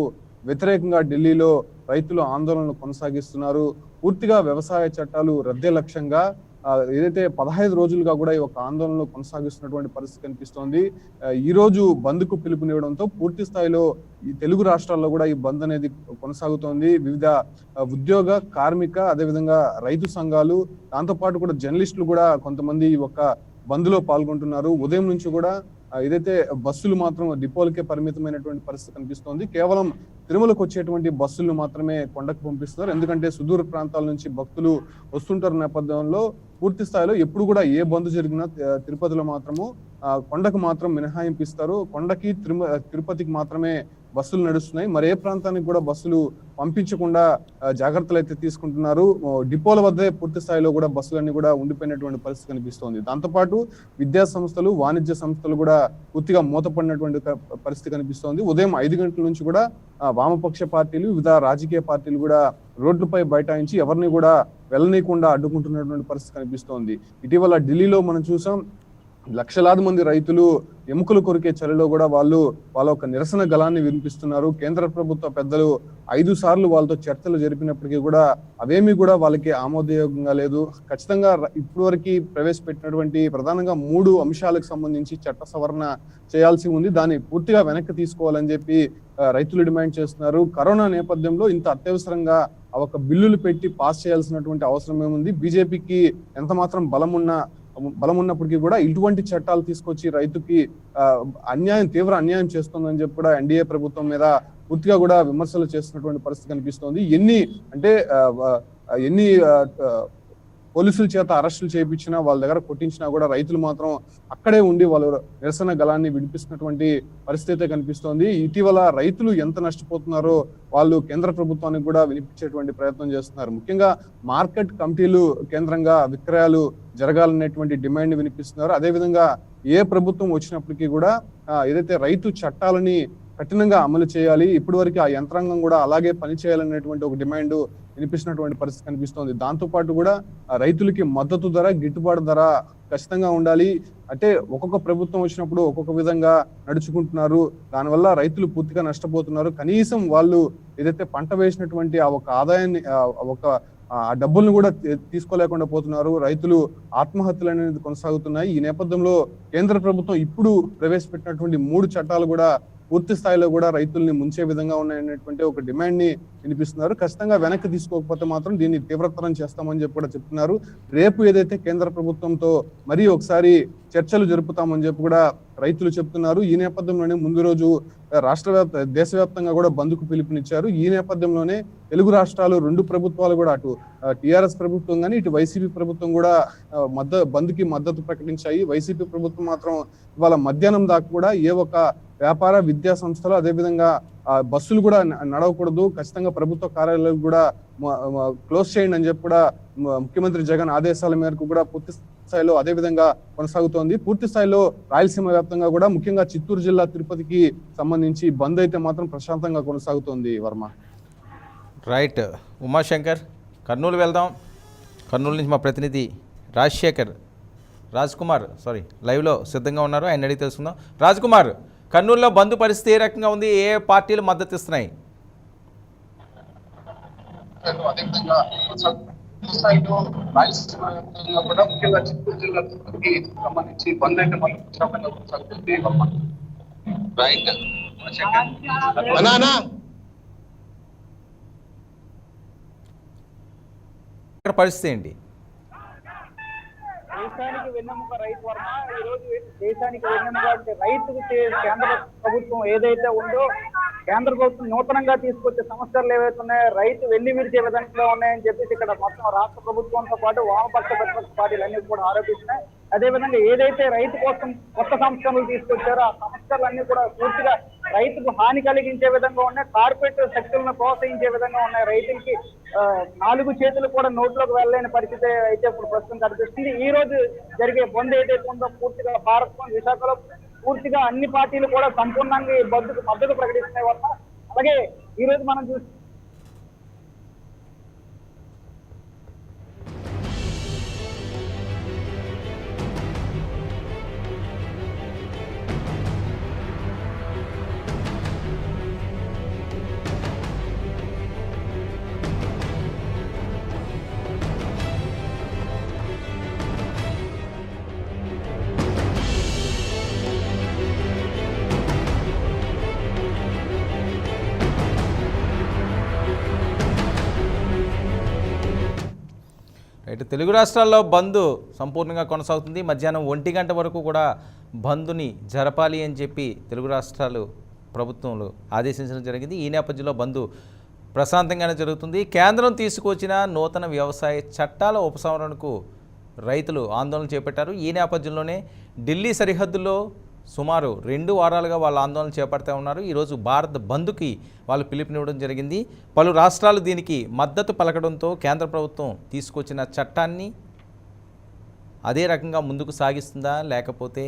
వ్యతిరేకంగా ఢిల్లీలో రైతులు ఆందోళనలు కొనసాగిస్తున్నారు. పూర్తిగా వ్యవసాయ చట్టాలు రద్దే లక్ష్యంగా ఏదైతే 15 రోజులుగా కూడా ఈ ఒక ఆందోళనలు కొనసాగిస్తున్నటువంటి పరిస్థితి కనిపిస్తోంది. ఈ రోజు బంద్ కు పిలుపునివ్వడంతో పూర్తి స్థాయిలో ఈ తెలుగు రాష్ట్రాల్లో కూడా ఈ బంద్ అనేది కొనసాగుతోంది. వివిధ ఉద్యోగ, కార్మిక, అదేవిధంగా రైతు సంఘాలు, దాంతో పాటు కూడా జర్నలిస్టులు కూడా కొంతమంది ఈ ఒక బంద్ లో పాల్గొంటున్నారు. ఉదయం నుంచి కూడా ఏదైతే బస్సులు మాత్రం డిపోలకే పరిమితమైనటువంటి పరిస్థితి కనిపిస్తోంది. కేవలం తిరుమలకు వచ్చేటువంటి బస్సులు మాత్రమే కొండకు పంపిస్తున్నారు. ఎందుకంటే సుదూర ప్రాంతాల నుంచి భక్తులు వస్తుంటారు నేపథ్యంలో పూర్తి స్థాయిలో ఎప్పుడు కూడా ఏ బంద్ జరిగినా తిరుపతిలో మాత్రము కొండకు మాత్రం మినహాయింపు ఇస్తారు. కొండకి తిరుపతికి మాత్రమే బస్సులు నడుస్తున్నాయి. మరే ప్రాంతానికి కూడా బస్సులు పంపించకుండా జాగ్రత్తలు అయితే తీసుకుంటున్నారు. డిపోల వద్దే పూర్తి స్థాయిలో కూడా బస్సులన్నీ కూడా ఉండిపోయినటువంటి పరిస్థితి కనిపిస్తోంది. దాంతోపాటు విద్యా సంస్థలు, వాణిజ్య సంస్థలు కూడా పూర్తిగా మూతపడినటువంటి పరిస్థితి కనిపిస్తోంది. ఉదయం 5 గంటల నుంచి కూడా వామపక్ష పార్టీలు, వివిధ రాజకీయ పార్టీలు కూడా రోడ్లపై బైఠాయించి ఎవరిని కూడా వెళ్ళనీయకుండా అడ్డుకుంటున్నటువంటి పరిస్థితి కనిపిస్తోంది. ఇటీవల ఢిల్లీలో మనం చూసాం, లక్షలాది మంది రైతులు ఎముకలు కొరికే చలిలో కూడా వాళ్ళ ఒక నిరసన గళాన్ని వినిపిస్తున్నారు. కేంద్ర ప్రభుత్వ పెద్దలు 5 సార్లు వాళ్ళతో చర్చలు జరిపినప్పటికీ కూడా అవేమీ కూడా వాళ్ళకి ఆమోదయోగంగా లేదు. ఖచ్చితంగా ఇప్పటి వరకు ప్రవేశపెట్టినటువంటి ప్రధానంగా 3 అంశాలకు సంబంధించి చట్ట సవరణ చేయాల్సి ఉంది. దాన్ని పూర్తిగా వెనక్కి తీసుకోవాలని చెప్పి రైతులు డిమాండ్ చేస్తున్నారు. కరోనా నేపథ్యంలో ఇంత అత్యవసరంగా ఒక బిల్లులు పెట్టి పాస్ చేయాల్సినటువంటి అవసరం ఏముంది? బీజేపీకి ఎంత మాత్రం బలం ఉన్నప్పటికీ కూడా ఇటువంటి చట్టాలు తీసుకొచ్చి రైతుకి తీవ్ర అన్యాయం చేస్తుందని చెప్పి కూడా ఎన్డీఏ ప్రభుత్వం మీద పూర్తిగా కూడా విమర్శలు చేస్తున్నటువంటి పరిస్థితి కనిపిస్తోంది. ఎన్ని పోలీసుల చేత అరెస్టులు చేయించినా, వాళ్ళ దగ్గర కొట్టించినా కూడా రైతులు మాత్రం అక్కడే ఉండి వాళ్ళు నిరసన గళాన్ని వినిపిస్తున్నటువంటి పరిస్థితి కనిపిస్తోంది. ఇటీవల రైతులు ఎంత నష్టపోతున్నారో వాళ్ళు కేంద్ర ప్రభుత్వానికి కూడా వినిపించేటువంటి ప్రయత్నం చేస్తున్నారు. ముఖ్యంగా మార్కెట్ కమిటీలు కేంద్రంగా విక్రయాలు జరగాలనేటువంటి డిమాండ్ వినిపిస్తున్నారు. అదేవిధంగా ఏ ప్రభుత్వం వచ్చినప్పటికీ కూడా ఏదైతే రైతు చట్టాలని కఠినంగా అమలు చేయాలి, ఇప్పటి వరకు ఆ యంత్రాంగం కూడా అలాగే పనిచేయాలనేటువంటి ఒక డిమాండ్ వినిపిస్తున్నటువంటి పరిస్థితి కనిపిస్తోంది. దాంతో పాటు కూడా రైతులకి మద్దతు ధర, గిట్టుబాటు ధర ఖచ్చితంగా ఉండాలి. అంటే ఒక్కొక్క ప్రభుత్వం వచ్చినప్పుడు ఒక్కొక్క విధంగా నడుచుకుంటున్నారు. దానివల్ల రైతులు పూర్తిగా నష్టపోతున్నారు. కనీసం వాళ్ళు ఏదైతే పంట వేసినటువంటి ఆ ఒక ఆదాయాన్ని ఆ డబ్బులను కూడా తీసుకోలేకుండా పోతున్నారు. రైతులు ఆత్మహత్యలు అనేది కొనసాగుతున్నాయి. ఈ నేపథ్యంలో కేంద్ర ప్రభుత్వం ఇప్పుడు ప్రవేశపెట్టినటువంటి 3 చట్టాలు కూడా పూర్తి స్థాయిలో కూడా రైతుల్ని ముంచే విధంగా ఉన్నాయనేటువంటి ఒక డిమాండ్ ని వినిపిస్తున్నారు. ఖచ్చితంగా వెనక్కి తీసుకోకపోతే మాత్రం దీన్ని తీవ్రతరం చేస్తామని చెప్పి కూడా చెప్తున్నారు. రేపు ఏదైతే కేంద్ర ప్రభుత్వంతో మరీ ఒకసారి చర్చలు జరుపుతామని చెప్పి కూడా రైతులు చెప్తున్నారు. ఈ నేపథ్యంలోనే ముందు రోజు దేశవ్యాప్తంగా కూడా బంద్కు పిలుపునిచ్చారు. ఈ నేపథ్యంలోనే తెలుగు రాష్ట్రాలు 2 ప్రభుత్వాలు కూడా అటు టిఆర్ఎస్ ప్రభుత్వం కానీ ఇటు వైసీపీ ప్రభుత్వం కూడా బంద్కి మద్దతు ప్రకటించాయి. వైసీపీ ప్రభుత్వం మాత్రం ఇవాళ మధ్యాహ్నం దాకా కూడా ఏ ఒక్క వ్యాపార, విద్యా సంస్థలు, అదేవిధంగా బస్సులు కూడా నడవకూడదు, ఖచ్చితంగా ప్రభుత్వ కార్యాలయాలు కూడా క్లోజ్ చేయండి అని చెప్పి కూడా ముఖ్యమంత్రి జగన్ ఆదేశాల మేరకు కూడా పూర్తి స్థాయిలో అదే విధంగా కొనసాగుతోంది. పూర్తి స్థాయిలో రాయలసీమ వ్యాప్తంగా కూడా ముఖ్యంగా చిత్తూరు జిల్లా, తిరుపతికి సంబంధించి బంద్ అయితే మాత్రం ప్రశాంతంగా కొనసాగుతోంది. వర్మ. రైట్. ఉమాశంకర్, కర్నూలు వెళ్దాం. కర్నూలు నుంచి మా ప్రతినిధి రాజ్ కుమార్ లైవ్లో సిద్ధంగా ఉన్నారు. ఆయన అడిగి తెలుసుకుందాం. రాజ్ కుమార్, కర్నూలులో బంద్ పరిస్థితి ఏ రకంగా ఉంది? ఏ పార్టీలు మద్దతు ఇస్తున్నాయి? ముఖ్యంగా చిత్తూరు జిల్లాకి సంబంధించి బంద్ అయితే ఇక్కడ పరిస్థితి ఏంటి? దేశానికి వెన్నెముక రైతు వర్మ. ఈ రోజు దేశానికి వెన్నెముక అంటే రైతుకు కేంద్ర ప్రభుత్వం ఏదైతే ఉందో, కేంద్ర ప్రభుత్వం నూతనంగా తీసుకొచ్చే సంస్కరణలు ఏవైతే ఉన్నాయో రైతు వెన్ను విరిచే విధంగా ఉన్నాయని చెప్పేసి ఇక్కడ మొత్తం రాష్ట్ర ప్రభుత్వంతో పాటు వామపక్ష ప్రతిపక్ష పార్టీలు అన్ని కూడా ఆరోపిస్తున్నాయి. అదేవిధంగా ఏదైతే రైతు కోసం కొత్త సంస్కరణలు తీసుకొచ్చారో ఆ సంస్కరణలన్నీ కూడా పూర్తిగా రైతుకు హాని కలిగించే విధంగా ఉన్నాయి. కార్పొరేట్ శక్తులను ప్రోత్సహించే విధంగా ఉన్నాయి. రైతులకి 4 చేతులు కూడా నోట్లోకి వెళ్ళలేని పరిస్థితి అయితే ఇప్పుడు ప్రస్తుతం కనిపిస్తుంది. ఈ రోజు జరిగే బంద్ ఏదైతే ఉందో పూర్తిగా భారత్ బంద్ విశాఖలో పూర్తిగా అన్ని పార్టీలు కూడా సంపూర్ణంగా ఈ బంద్కు మద్దతు ప్రకటిస్తున్నాయి వల్ల. అలాగే ఈ రోజు మనం చూస్తే అయితే తెలుగు రాష్ట్రాల్లో బంద్ సంపూర్ణంగా కొనసాగుతుంది. మధ్యాహ్నం 1 గంట వరకు కూడా బంద్ని జరపాలి అని చెప్పి తెలుగు రాష్ట్రాలు ప్రభుత్వంలో ఆదేశించడం జరిగింది. ఈ నేపథ్యంలో బంద్ ప్రశాంతంగానే జరుగుతుంది. కేంద్రం తీసుకొచ్చిన నూతన వ్యవసాయ చట్టాల ఉపసంహరణకు రైతులు ఆందోళన చేపట్టారు. ఈ నేపథ్యంలోనే ఢిల్లీ సరిహద్దుల్లో సుమారు 2 వారాలుగా వాళ్ళు ఆందోళన చేపడుతూ ఉన్నారు. ఈరోజు భారత్ బంద్కి వాళ్ళు పిలుపునివ్వడం జరిగింది. పలు రాష్ట్రాలు దీనికి మద్దతు పలకడంతో కేంద్ర ప్రభుత్వం తీసుకొచ్చిన చట్టాన్ని అదే రకంగా ముందుకు సాగిస్తుందా లేకపోతే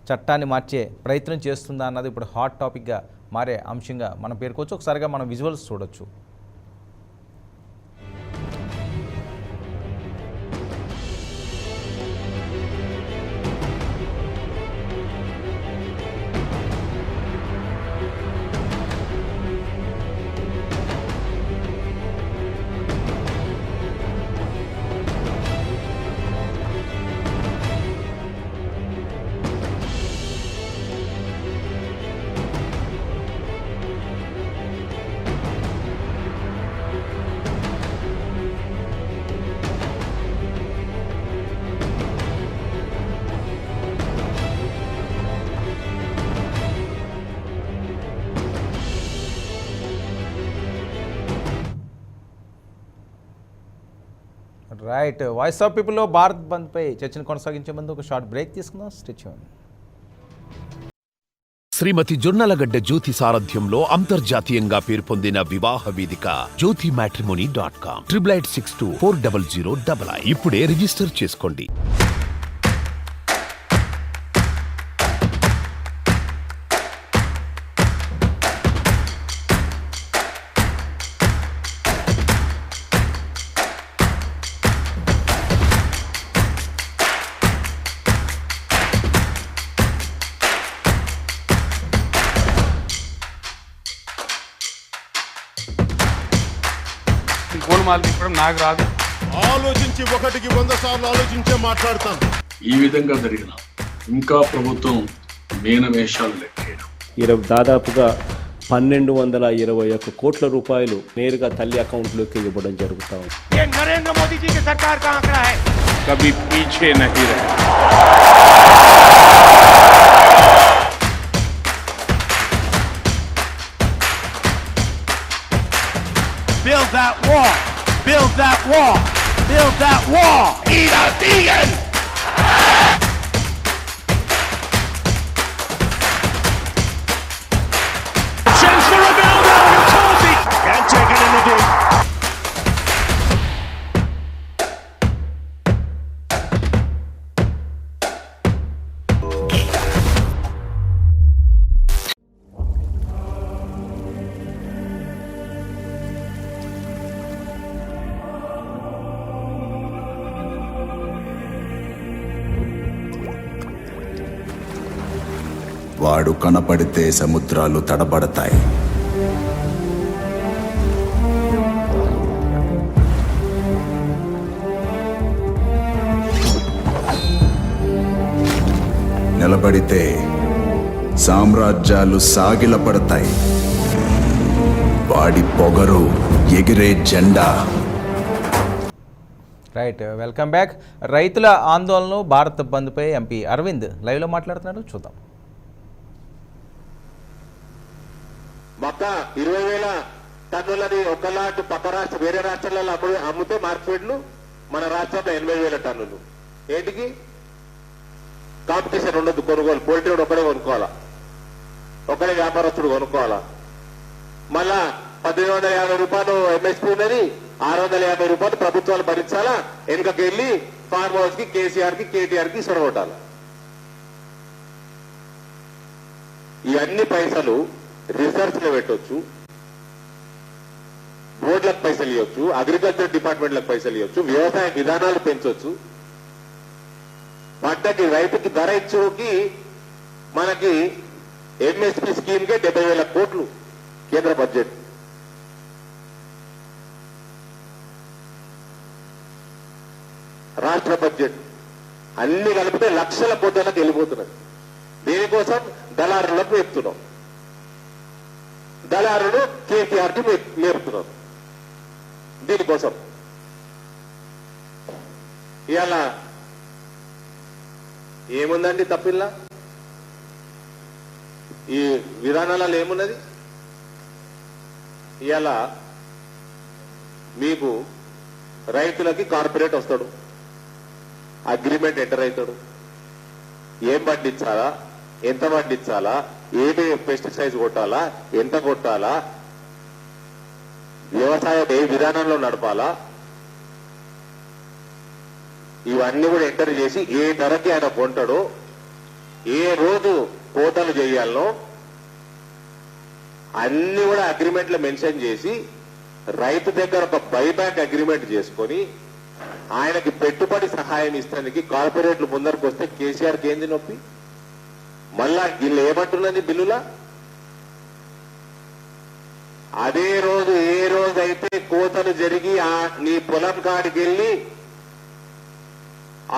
చట్టాన్ని మార్చే ప్రయత్నం చేస్తుందా అన్నది ఇప్పుడు హాట్ టాపిక్గా మారే అంశంగా మనం పేర్కోవచ్చు. ఒకసారిగా మనం విజువల్స్ చూడొచ్చు. రైట్, వాయిస్ ఆఫ్ పీపుల్లో భారత్ బంద్పై చర్చను కొనసాగించే ముందు ఒక షార్ట్ బ్రేక్ తీసుకుందాం. Stay tune. శ్రీమతి జొన్నలగడ్డ జ్యోతి సారథ్యంలో అంతర్జాతీయంగా పేరు పొందిన వివాహ వేదిక jyotimatrimony.com 8862400099 ఇప్పుడే రిజిస్టర్ చేసుకోండి. నాకు రాదు. ఆలోచించి 1కి 100 సార్లు ఆలోచించే మాట్లాడతాను. ఈ విధంగా జరిగిన ఇంకా ప్రభుత్వం మేనమేషాలు లెక్కేయడం దాదాపుగా 1221 కోట్ల రూపాయలు నేరుగా తల్లి అకౌంట్లోకి ఇవ్వడం జరుగుతా ఉంది. నరేంద్ర మోదీ జీ కి సర్కార్ కా ఆంకड़ा है, కభీ పీछే నహీ రహే. build that wall, build that wall, build that wall. Eat a vegan. Chance for Ronaldo. Totti can't take it in the deep. వాడు కనపడితే సముద్రాలు తడబడతాయి. నిలబడితే సామ్రాజ్యాలు సాగిలపడతాయి. వాడి పొగరు ఎగిరే జెండా. Right, welcome back. రైతుల ఆందోళన భారత్ బంద్పై ఎంపీ అరవింద్ లైవ్లో మాట్లాడుతున్నాడు, చూద్దాం. మొక్క 20,000 టన్నులని ఒక లాట్ పక్క రాష్ట్ర వేరే రాష్ట్రాలలో అమ్మితే మార్కెట్లు మన రాష్ట్రంలో 80,000 టన్నులు. ఏంటికి కాంపిటీషన్ ఉండదు కొనుగోలు. పోల్ట్రీ ఒకడే కొనుక్కోవాలా, ఒకడే వ్యాపారస్తుడు కొనుక్కోవాలా. మళ్ళా 1850 రూపాయలు ఎంఎస్పీ ఉన్నది, 650 రూపాయలు ప్రభుత్వాలు భరించాలా. వెనుకకి వెళ్ళి ఫార్మ్ హౌస్ కి, కేసీఆర్ కి, కేటీఆర్ కి సొరగొట్టాలి. ఇవన్నీ పైసలు రిసర్చ్ లో పెట్టొచ్చు, బోర్డులకు పైసలు ఇవ్వచ్చు, అగ్రికల్చర్ డిపార్ట్మెంట్లకు పైసలు ఇవ్వచ్చు, వ్యవసాయ విధానాలు పెంచవచ్చు. పంటకి రైతుకి ధర ఇచ్చుకి మనకి ఎంఎస్పీ స్కీమ్ కే 70,000 కోట్లు కేంద్ర బడ్జెట్. రాష్ట్ర బడ్జెట్ అన్ని కలిపితే లక్షల కోట్లకు వెళ్ళిపోతున్నది. దీనికోసం దళారులకు మేపుతున్నాం, దళారులు కేటీఆర్ కి మేపుతున్నాం. దీనికోసం ఇవాళ ఏముందండి తప్పిల్లా? ఈ విధానాలలో ఏమున్నది? ఇవాళ మీకు రైతులకి కార్పొరేట్ వస్తాడు, అగ్రిమెంట్ ఎంటర్ అవుతాడు, ఏం పండించాలా, ఎంత పండించాలా, ఏమి పెస్టిసైడ్స్ కొట్టాలా, ఎంత కొట్టాలా, వ్యవసాయం ఏ విధానంలో నడపాలా, ఇవన్నీ కూడా ఎంటర్ చేసి ఏ ధరకి ఆయన కొంటాడో, ఏ రోజు కోతలు చేయాలనో అన్ని కూడా అగ్రిమెంట్ లో మెన్షన్ చేసి రైతు దగ్గర ఒక బైబ్యాక్ అగ్రిమెంట్ చేసుకొని ఆయనకి పెట్టుబడి సహాయం ఇస్తానికి కార్పొరేట్లు ముందరకు వస్తే కేసీఆర్కి ఏంది నొప్పి? మళ్ళా వీళ్ళు ఏమంటున్నది బిల్లులా? అదే రోజు ఏ రోజు అయితే కోతలు జరిగి నీ పొలం కాడికి వెళ్ళి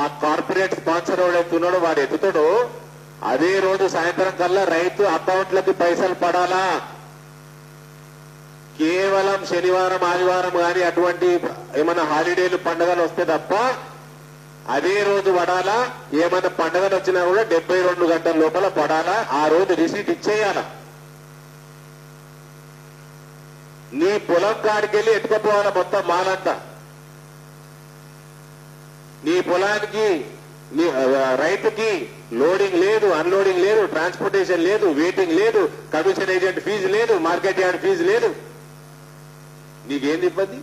ఆ కార్పొరేట్ స్పాన్సర్ ఎవడెత్తున్నాడో వాడు ఎత్తుతాడో అదే రోజు సాయంత్రం కల్లా రైతు అకౌంట్లకి పైసలు పడాలా. కేవలం శనివారం ఆదివారం కానీ అటువంటి ఏమైనా హాలిడేలు పండుగలు వస్తే తప్ప అదే రోజు పడాలా. ఏమైనా పండుగలు వచ్చినా కూడా 72 గంటల లోపల పడాలా. ఆ రోజు రిసీట్ ఇచ్చేయాలా. నీ పొలం కాడికి వెళ్ళి ఎత్తుకపోవాలా మొత్తం మాలంతా. నీ పొలానికి నీ రైతుకి లోడింగ్ లేదు, అన్లోడింగ్ లేదు, ట్రాన్స్పోర్టేషన్ లేదు, వెయిటింగ్ లేదు, కమిషన్ ఏజెంట్ ఫీజు లేదు, మార్కెట్ యార్డ్ ఫీజు లేదు. నీకేంది ఇబ్బంది?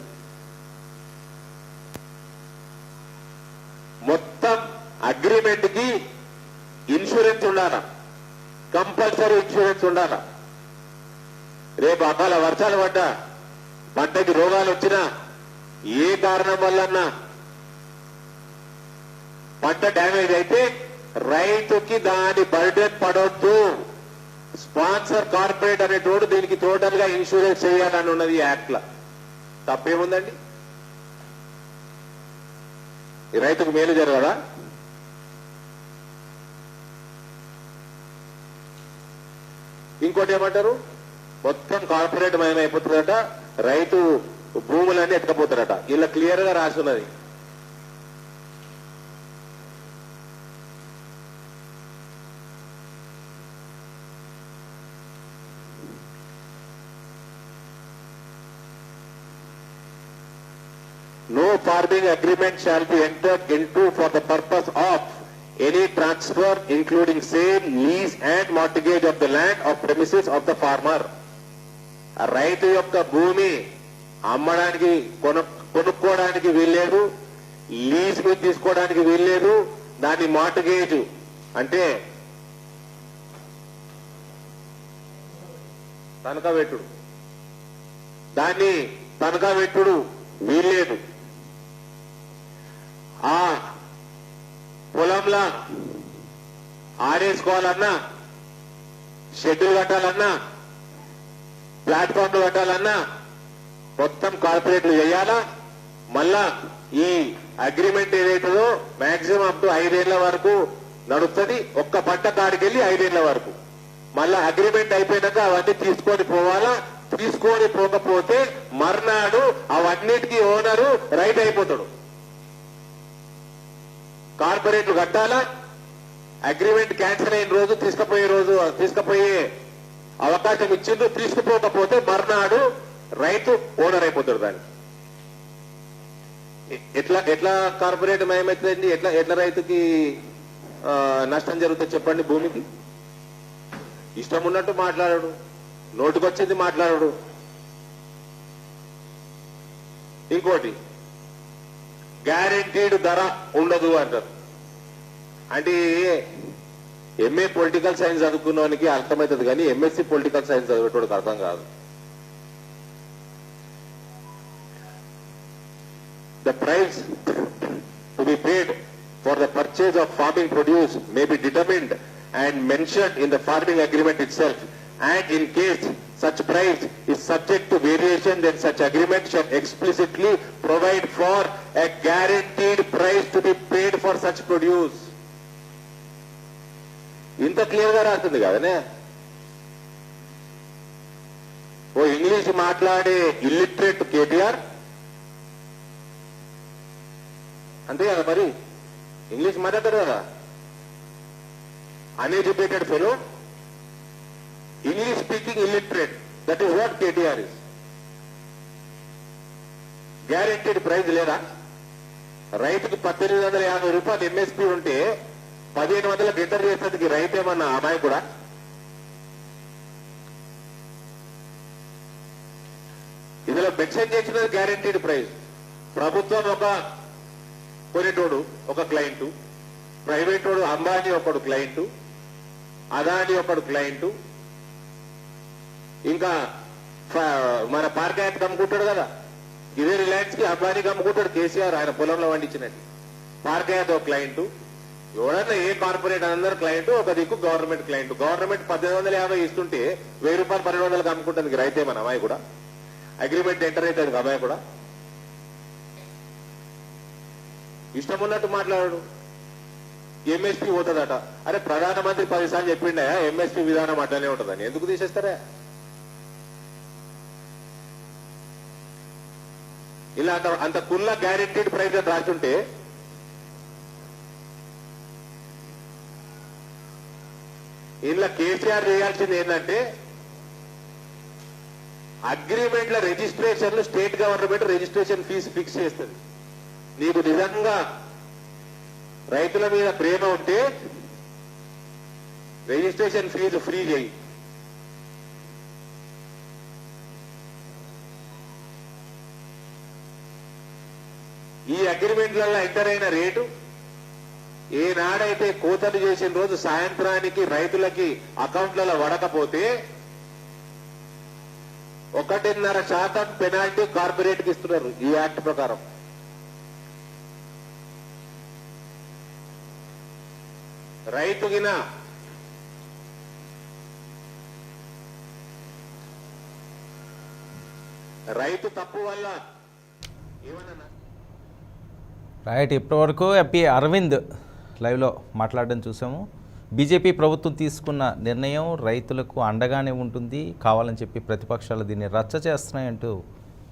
మొత్తం అగ్రిమెంట్ కి ఇన్సూరెన్స్ ఉండాలా, కంపల్సరీ ఇన్సూరెన్స్ ఉండాలా. రేపు అకాల వర్షాలు పడ్డా, పంటకి రోగాలు వచ్చినా, ఏ కారణం వల్లన్నా పంట డ్యామేజ్ అయితే రైతుకి దాని బర్డెన్ పడొద్దు. స్పాన్సర్ కార్పొరేట్ అనేటోడు దీనికి టోటల్ గా ఇన్సూరెన్స్ చేయాలని ఉన్నది ఈ యాక్ట్ లో. తప్పేముందండి? ఈ రైతుకు మేలు జరగదా? ఇంకోటి ఏమంటారు, మొత్తం కార్పొరేట్ మయమైపోతుందట, రైతు భూములన్నీ ఎత్తుకపోతారట. ఇలా క్లియర్ గా రాసున్నది. No farming agreement shall be entered into for the purpose of any transfer including sale, lease and mortgage of the land or premises of the farmer. రైతు యొక్క భూమి అమ్మడానికి కొనుక్కోవడానికి వీల్లేదు, లీజ్ మీద తీసుకోవడానికి వీల్లేదు. దాన్ని మార్టగేజ్ అంటే తనఖా పెట్టుడు, దాన్ని తనఖా పెట్టుడు వీల్లేదు. ఆ పొలంలో ఆడేసుకోవాలన్నా, షెడ్యూల్ కట్టాలన్నా, ప్లాట్ఫామ్లు కట్టాలన్నా మొత్తం కార్పొరేట్లు చేయాలా. మళ్ళా ఈ అగ్రిమెంట్ ఏదైతుందో మాక్సిమం అప్ టు 5 ఏళ్ల వరకు నడుస్తుంది. ఒక్క పంట కాడికెళ్ళి 5 ఏళ్ల వరకు. మళ్ళా అగ్రిమెంట్ అయిపోయినాక అవన్నీ తీసుకొని పోవాలా. తీసుకొని పోకపోతే మర్నాడు అవన్నిటికీ ఓనరు రైతు అయిపోతాడు. కార్పొరేట్లు కట్టాలా. అగ్రిమెంట్ క్యాన్సిల్ అయిన రోజు తీసుకుపోయే అవకాశం ఇచ్చిండ్రు. తీసుకుపోకపోతే మర్నాడు రైతు ఓనర్ అయిపోతాడు. దానికి ఎట్లా కార్పొరేట్ మయమవుతుందండి? ఎట్లా రైతుకి నష్టం జరుగుతుంది చెప్పండి భూమికి? ఇష్టం ఉన్నట్టు మాట్లాడాడు, నోటికొచ్చింది మాట్లాడాడు. ఇంకోటి గ్యారెంటీడ్ ధర ఉండదు అంటారు. అంటే ఎంఏ పొలిటికల్ సైన్స్ చదువుకున్నవానికి అర్థమవుతుంది, కానీ ఎంఎస్సి పొలిటికల్ సైన్స్ చదివేటోడికి అర్థం కాదు. The price to be paid for the purchase of farming produce may be determined and mentioned in the farming agreement itself, and in case such price is subject to variation, then such agreement shall explicitly provide for a guaranteed price to be paid for such produce. ఇంత clear గా రాస్తుంది కదనే. ఓ English మాట్లాడే illiterate KTR అంతే కదా, మరి English మాట్లాడతారు కదా. Uneducated fellow, English speaking illiterate, that is what KTR is. Guaranteed price లేదా? రైతుకు 1850 రూపాయలు ఎంఎస్పీ ఉంటే 1500 గిటర్ చేసేందుకు రైతు ఏమన్నా అమ్మాయి కూడా? ఇందులో మెన్షన్ చేసినది గ్యారెంటీడ్ ప్రైస్. ప్రభుత్వం ఒక కొనేటోడు ఒక క్లయింటు, ప్రైవేట్ వాడు అంబానీ ఒకడు క్లయింటు, అదాని ఒకడు క్లయింటు, ఇంకా మన పార్కాయత్ అమ్ముకుంటాడు కదా, ఇదే రిలయన్స్ కి అంబానీకి అమ్ముకుంటాడు కేసీఆర్ ఆయన పొలంలో పండించినట్టు. పార్కాయత్ ఒక క్లయింటు, ఎవడన్నా ఏ కార్పొరేట్ అందరు క్లయింట్, ఒక దిక్కు గవర్నమెంట్ క్లయింట్. గవర్నమెంట్ 1850 ఇస్తుంటే 1000 రూపాయలు 1200కి అమ్ముకుంటుంది రైతే మన అమ్మాయి కూడా. అగ్రిమెంట్ ఎంటర్ అవుతుంది అమ్మాయి కూడా. ఇష్టం ఉన్నట్టు మాట్లాడాడు. ఎంఎస్పీ పోతుందట. అరే ప్రధానమంత్రి 10 సార్లు చెప్పిండా ఎంఎస్పీ విధానం అట్లనే ఉంటుందని, ఎందుకు తీసేస్తారా? ఇలా అంత కుల్ల గ్యారెంటీడ్ ప్రైస్ అని రాస్తుంటే ఇలా కేసీఆర్ చేయాల్సింది ఏంటంటే అగ్రిమెంట్ల రిజిస్ట్రేషన్లు state government registration fee fix చేస్తుంది. నీకు నిజంగా రైతుల మీద ప్రేమ ఉంటే రిజిస్ట్రేషన్ ఫీజు ఫ్రీ చేయి. ఈ అగ్రిమెంట్లలో ఎంటర్ అయిన రేటు ఏనాడైతే కోతలు చేసిన రోజు సాయంత్రానికి రైతులకి అకౌంట్లలో పడకపోతే 1.5% పెనాల్టీ కార్పొరేట్ కి ఇస్తున్నారు ఈ యాక్ట్ ప్రకారం. రైతుగిన రైతు తప్పు వల్ల ఏమన్నా రైట్. ఇప్పటివరకు ఎంపీ అరవింద్ లైవ్లో మాట్లాడడం చూసాము. బీజేపీ ప్రభుత్వం తీసుకున్న నిర్ణయం రైతులకు అండగానే ఉంటుంది, కావాలని చెప్పి ప్రతిపక్షాలు దీన్ని రచ్చ చేస్తున్నాయంటూ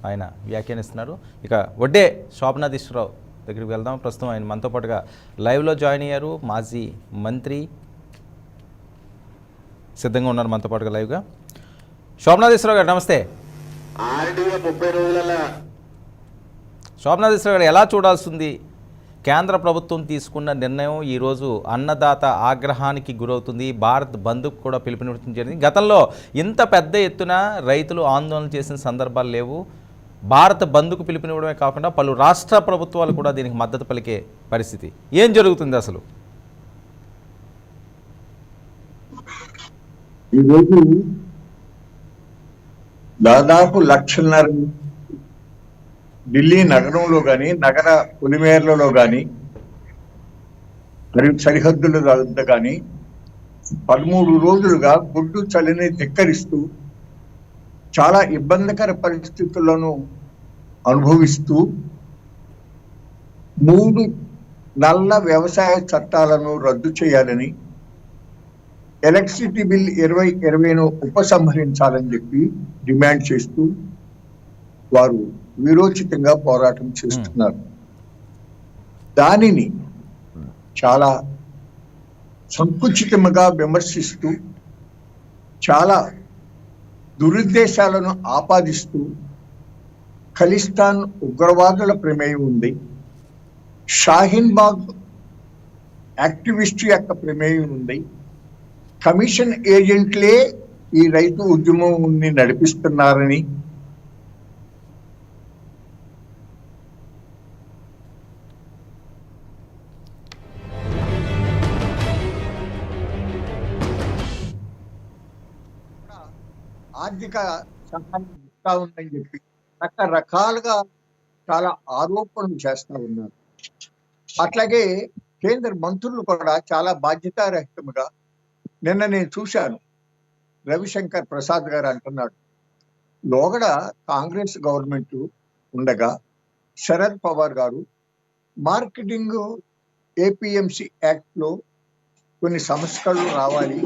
ఆయన వ్యాఖ్యానిస్తున్నారు. ఇక వడ్డే శోభనాధీశ్వరరావు దగ్గరికి వెళ్దాం. ప్రస్తుతం ఆయన మనతో పాటుగా లైవ్లో జాయిన్ అయ్యారు. మాజీ మంత్రి సిద్ధంగా ఉన్నారు మనతో పాటుగా లైవ్గా. శోభనాధీశ్వరరావు గారు నమస్తే. శోభనాధీశ్వరరావు గారు, ఎలా చూడాల్సింది కేంద్ర ప్రభుత్వం తీసుకున్న నిర్ణయం? ఈరోజు అన్నదాత ఆగ్రహానికి గురవుతుంది, భారత్ బంద్కు కూడా పిలుపునివ్వడం జరిగింది. గతంలో ఇంత పెద్ద ఎత్తున రైతులు ఆందోళన చేసిన సందర్భాలు లేవు. భారత్ బంద్కు పిలుపునివ్వడమే కాకుండా పలు రాష్ట్ర ప్రభుత్వాలు కూడా దీనికి మద్దతు పలికే పరిస్థితి. ఏం జరుగుతుంది అసలు? ఈరోజు దాదాపు 1,50,000 ఢిల్లీ నగరంలో కానీ నగర పొలిమేర్లలో కానీ మరియు సరిహద్దుల వద్ద కానీ 13 రోజులుగా గుడ్డు చలిని ధిక్కరిస్తూ చాలా ఇబ్బందికర పరిస్థితులను అనుభవిస్తూ 3 నల్ల వ్యవసాయ చట్టాలను రద్దు చేయాలని, ఎలక్ట్రిసిటీ బిల్ 2020ను ఉపసంహరించాలని చెప్పి డిమాండ్ చేస్తూ వారు విరోచితంగా పోరాటం చేస్తున్నారు. దానిని చాలా సంకుచితంగా విమర్శిస్తూ చాలా దురుద్దేశాలను ఆపాదిస్తూ ఖలిస్తాన్ ఉగ్రవాదుల ప్రమేయం ఉంది, షాహీన్ బాగ్ యాక్టివిస్ట్ యొక్క ప్రమేయం ఉంది. కమిషన్ ఏజెంట్లే ఈ రైతు ఉద్యమాన్ని నడిపిస్తున్నారని ఆర్థిక సహాయం ఇస్తా ఉందని చెప్పి రకరకాలుగా చాలా ఆరోపణలు చేస్తా ఉన్నారు. అట్లాగే కేంద్ర మంత్రులు కూడా చాలా బాధ్యతారహితంగా, నిన్న నేను చూశాను, రవిశంకర్ ప్రసాద్ గారు అంటున్నాడు, లోగడ కాంగ్రెస్ గవర్నమెంట్ ఉండగా శరద్ పవార్ గారు మార్కెటింగ్ ఏపీఎంసీ యాక్ట్ లో కొన్ని సంస్కరణలు రావాలి,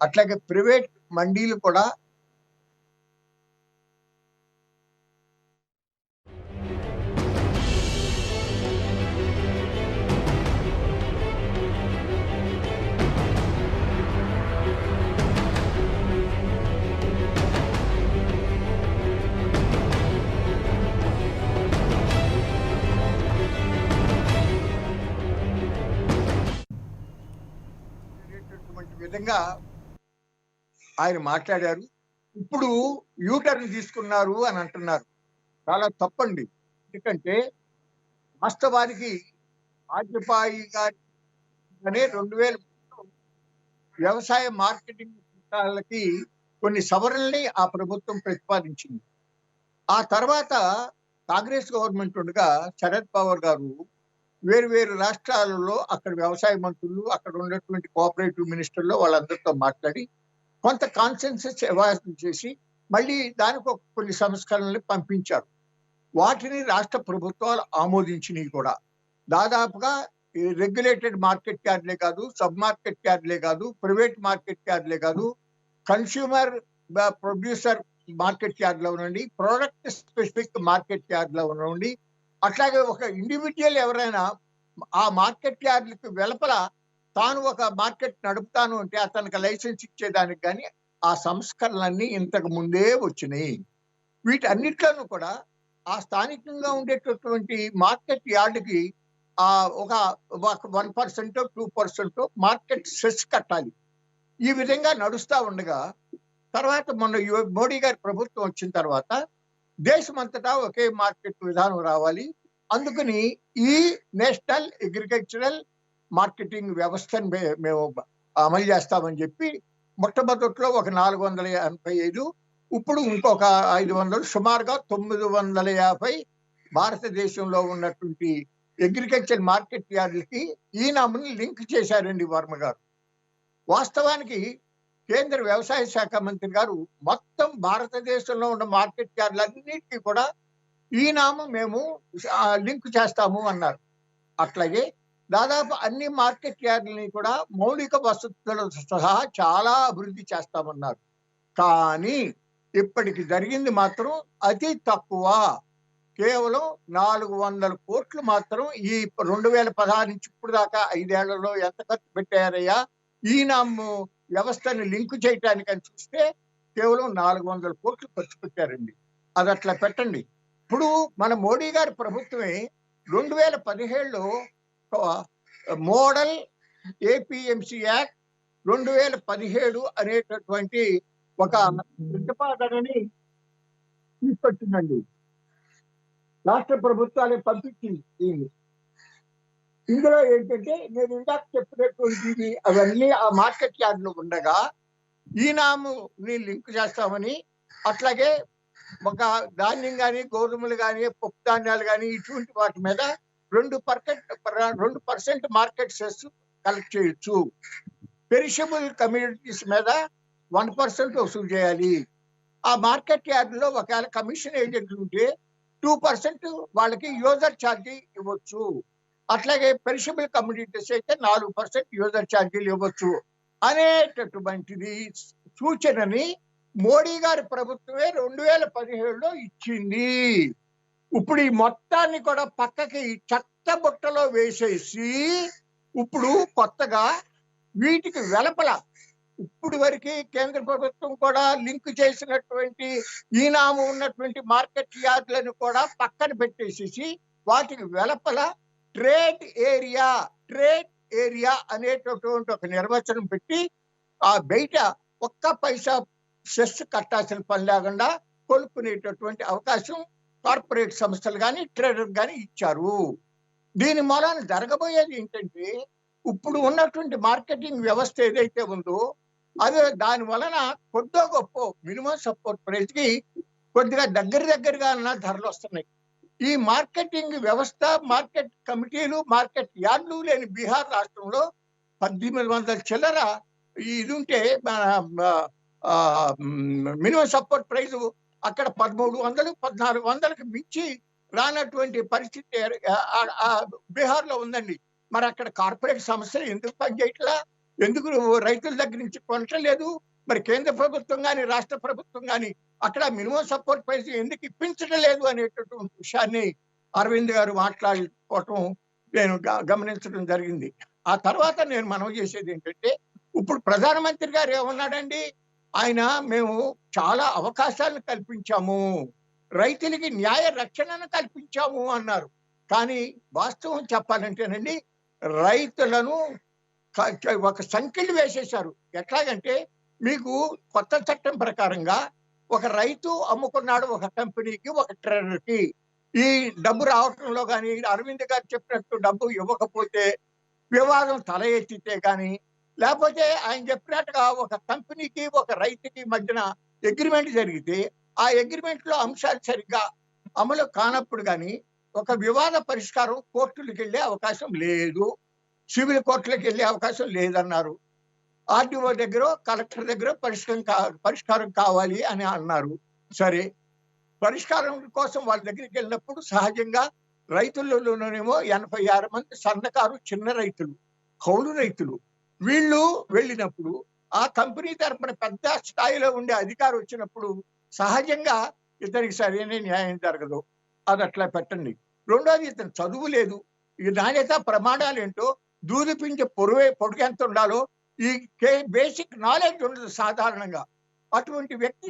అట్లాగే ప్రైవేట్ మండీలు కూడా విధంగా ఆయన మాట్లాడారు. ఇప్పుడు యూటర్న్ తీసుకున్నారు అని అంటున్నారు. చాలా తప్పండి. ఎందుకంటే వాస్తవానికి వాజ్పేయి గారి 2000 వ్యవసాయ మార్కెటింగ్ చట్టాలకి కొన్ని సవరణల్ని ఆ ప్రభుత్వం ప్రతిపాదించింది. ఆ తర్వాత కాంగ్రెస్ గవర్నమెంట్ ఉండగా శరద్ పవార్ గారు వేరు రాష్ట్రాలలో అక్కడ వ్యవసాయ మంత్రులు, అక్కడ ఉన్నటువంటి కోఆపరేటివ్ మినిస్టర్లు వాళ్ళందరితో మాట్లాడి కొంత కాన్సెన్సస్ ఎవాల్యుయేషన్ చేసి మళ్ళీ దానికి కొన్ని సంస్కరణలు పంపించారు. వాటిని రాష్ట్ర ప్రభుత్వాలు ఆమోదించినవి కూడా. దాదాపుగా రెగ్యులేటెడ్ మార్కెట్ యార్డ్లే కాదు, సబ్ మార్కెట్ యార్డ్లే కాదు, ప్రైవేట్ మార్కెట్ యార్డ్లే కాదు, కన్స్యూమర్ ప్రొడ్యూసర్ మార్కెట్ యార్డ్ లో ఉండండి, ప్రోడక్ట్ స్పెసిఫిక్ మార్కెట్ యార్డ్ లో ఉండండి, అట్లాగే ఒక ఇండివిజువల్ ఎవరైనా ఆ మార్కెట్ యార్డ్లకు వెలుపల తాను ఒక మార్కెట్ నడుపుతాను అంటే అతనికి లైసెన్స్ ఇచ్చేదానికి కానీ ఆ సంస్కరణలన్నీ ఇంతకు ముందే వచ్చినాయి. వీటన్నిట్లోనూ కూడా ఆ స్థానికంగా ఉండేటటువంటి మార్కెట్ యార్డ్కి ఒక 1% 2% మార్కెట్ సెస్ కట్టాలి. ఈ విధంగా నడుస్తూ ఉండగా తర్వాత మొన్న మోడీ గారి ప్రభుత్వం వచ్చిన తర్వాత దేశమంతటా ఒకే మార్కెట్ విధానం రావాలి, అందుకని ఈ నేషనల్ అగ్రికల్చరల్ మార్కెటింగ్ వ్యవస్థను మేము అమలు చేస్తామని చెప్పి మొట్టమొదట్లో ఒక 485, ఇప్పుడు ఇంకొక 500, సుమారుగా 950 భారతదేశంలో ఉన్నటువంటి అగ్రికల్చర్ మార్కెట్ యార్డులకి ఈ నామని లింక్ చేశారండి వర్మ గారు. వాస్తవానికి కేంద్ర వ్యవసాయ శాఖ మంత్రి గారు మొత్తం భారతదేశంలో ఉన్న మార్కెట్ యార్డులన్నిటికీ కూడా ఈ నామం మేము లింక్ చేస్తాము అన్నారు. అట్లాగే దాదాపు అన్ని మార్కెట్ యార్డులని కూడా మౌలిక వసతులతో సహా చాలా అభివృద్ధి చేస్తామన్నారు. కానీ ఇప్పటికి జరిగింది మాత్రం అతి తక్కువ, కేవలం 400 కోట్లు మాత్రం ఈ 2016 నుంచి ఇప్పుడు దాకా 5 ఏళ్లలో ఎంత ఖర్చు పెట్టారయ్యా ఈ నాము వ్యవస్థను లింక్ చేయటానికి అని చూస్తే కేవలం 400 కోట్లు ఖర్చు పెట్టారండి. అది అట్లా పెట్టండి. ఇప్పుడు మన మోడీ గారి ప్రభుత్వమే 2017లో మోడల్ ఏపీఎంసీ యాక్ట్ 2017 అనేటటువంటి ఒక ప్రతిపాదనని తీసుకొచ్చిందండి. రాష్ట్ర ప్రభుత్వాలే పంపించింది. ఇందులో ఏంటంటే నేను ఇందాక చెప్పినటువంటి అవన్నీ ఆ మార్కెట్ యార్డ్లో ఉండగా ఈ నాముని లింక్ చేస్తామని, అట్లాగే ఒక ధాన్యం కానీ, గోధుమలు కానీ, పప్పు ధాన్యాలు కానీ ఇటువంటి వాటి మీద 2% మార్కెట్ సెస్ కలెక్ట్ చేయొచ్చు. పెరిషబుల్ కమ్యూనిటీస్ మీద 1% వసూలు చేయాలి. ఆ మార్కెట్ యార్డ్లో ఒకవేళ కమిషన్ ఏజెంట్లు ఉంటే 2% వాళ్ళకి యూజర్ ఛార్జీ ఇవ్వచ్చు. అట్లాగే పెరిషబుల్ కమ్యూనిటీస్ అయితే 4% యూజర్ ఛార్జీలు ఇవ్వచ్చు అనేటటువంటిది సూచనని మోడీ గారి ప్రభుత్వమే 2017లో ఇచ్చింది. ఇప్పుడు ఈ మొత్తాన్ని కూడా పక్కకి చెత్త బుట్టలో వేసేసి ఇప్పుడు కొత్తగా వీటికి వెలపల ఇప్పుడు వరకు కేంద్ర ప్రభుత్వం కూడా లింక్ చేసినటువంటి ఈనాము ఉన్నటువంటి మార్కెట్ యార్డులను కూడా పక్కన పెట్టేసేసి వాటికి వెలపల ట్రేడ్ ఏరియా, ట్రేడ్ ఏరియా అనేటటువంటి ఒక నిర్వచనం పెట్టి ఆ బయట ఒక్క పైసా సెస్ కట్టాల్సిన పని లేకుండా కొనుక్కునేటటువంటి అవకాశం కార్పొరేట్ సంస్థలు కానీ ట్రేడర్ కానీ ఇచ్చారు. దీని మూలాన జరగబోయేది ఏంటంటే ఇప్పుడు ఉన్నటువంటి మార్కెటింగ్ వ్యవస్థ ఏదైతే ఉందో అదే దాని వలన కొద్దో గొప్ప మినిమం సపోర్ట్ ప్రైస్ కి కొద్దిగా దగ్గరగా అన్న ధరలు వస్తున్నాయి. ఈ మార్కెటింగ్ వ్యవస్థ, మార్కెట్ కమిటీలు, మార్కెట్ యార్డులు లేని బీహార్ రాష్ట్రంలో 1800 చిల్లర ఇది ఉంటే మినిమం సపోర్ట్ ప్రైస్ అక్కడ 1300, 1400కి మించి రానటువంటి పరిస్థితి బీహార్ లో ఉందండి. మరి అక్కడ కార్పొరేట్ సంస్థలు ఎందుకు పనిచేయట్లా? ఎందుకు రైతుల దగ్గర నుంచి కొనట్లేదు? మరి కేంద్ర ప్రభుత్వం కానీ రాష్ట్ర ప్రభుత్వం కానీ అక్కడ మినిమం సపోర్ట్ ప్రైస్ ఎందుకు ఇప్పించడం లేదు అనేటటువంటి విషయాన్ని అరవింద్ గారు మాట్లాడుకోవటం నేను గమనించడం జరిగింది. ఆ తర్వాత నేను మనవి చేసేది ఏంటంటే ఇప్పుడు ప్రధానమంత్రి గారు ఏమన్నాడండి, ఆయన మేము చాలా అవకాశాలను కల్పించాము, రైతులకి న్యాయ రక్షణను కల్పించాము అన్నారు. కానీ వాస్తవం చెప్పాలంటేనండి రైతులను ఒక సంఖ్యలు వేసేశారు. ఎట్లాగంటే మీకు కొత్త చట్టం ప్రకారంగా ఒక రైతు అమ్ముకున్నాడు ఒక కంపెనీకి, ఒక ట్రేడర్కి, ఈ డబ్బు రావటంలో కానీ అరవింద్ గారు చెప్పినట్టు డబ్బు ఇవ్వకపోతే వివాదం తల ఎత్తితే కానీ, లేకపోతే ఆయన చెప్పినట్టుగా ఒక కంపెనీకి ఒక రైతుకి మధ్యన అగ్రిమెంట్ జరిగితే ఆ అగ్రిమెంట్ లో అంశాలు సరిగ్గా అమలు కానప్పుడు కానీ ఒక వివాద పరిష్కారం కోర్టులకు వెళ్ళే అవకాశం లేదు, సివిల్ కోర్టులకు వెళ్ళే అవకాశం లేదన్నారు. ఆర్డీఓ దగ్గర, కలెక్టర్ దగ్గర పరిష్కారం కావాలి అని అన్నారు. సరే, పరిష్కారం కోసం వాళ్ళ దగ్గరికి వెళ్ళినప్పుడు సహజంగా రైతులలోనేమో 86 మంది సన్నకారు చిన్న రైతులు, కౌలు రైతులు, వీళ్ళు వెళ్ళినప్పుడు ఆ కంపెనీ తరపున పెద్ద స్థాయిలో ఉండే అధికారి వచ్చినప్పుడు సహజంగా ఇతనికి సరైన న్యాయం జరగదు. అది అట్లా పెట్టండి. రెండోది, ఇతను చదువు లేదు, ఈ నాణ్యత ప్రమాణాలు ఏంటో, దూది పిండి పొడుగు ఎంత ఉండాలో ఈ బేసిక్ నాలెడ్జ్ ఉండదు సాధారణంగా. అటువంటి వ్యక్తి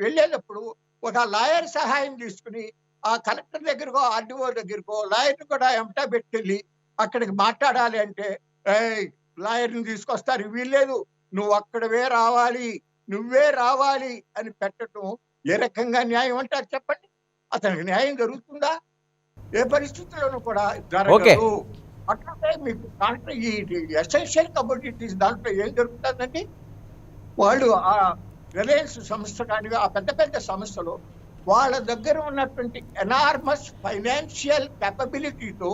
వెళ్ళేటప్పుడు ఒక లాయర్ సహాయం తీసుకుని ఆ కలెక్టర్ దగ్గరకో ఆర్డీఓ దగ్గరకో లాయర్ని కూడా ఎంటా పెట్టుకెళ్ళి అక్కడికి మాట్లాడాలి అంటే లాయర్ని తీసుకొస్తారు, వీల్లేదు నువ్వు అక్కడవే రావాలి, నువ్వే రావాలి అని పెట్టడం ఏ రకంగా న్యాయం అంటారు చెప్పండి? అతనికి న్యాయం జరుగుతుందా? ఏ పరిస్థితుల్లోనూ కూడా జరగదు. అట్లనే మీకు దాంట్లో ఈ ఎసెన్షియల్ కమోడిటీస్ దాంట్లో ఏం జరుగుతుందండి, వాళ్ళు ఆ రిలయన్స్ సంస్థ కానీ ఆ పెద్ద పెద్ద సంస్థలు వాళ్ళ దగ్గర ఉన్నటువంటి ఎనార్మస్ ఫైనాన్షియల్ కేపబిలిటీతో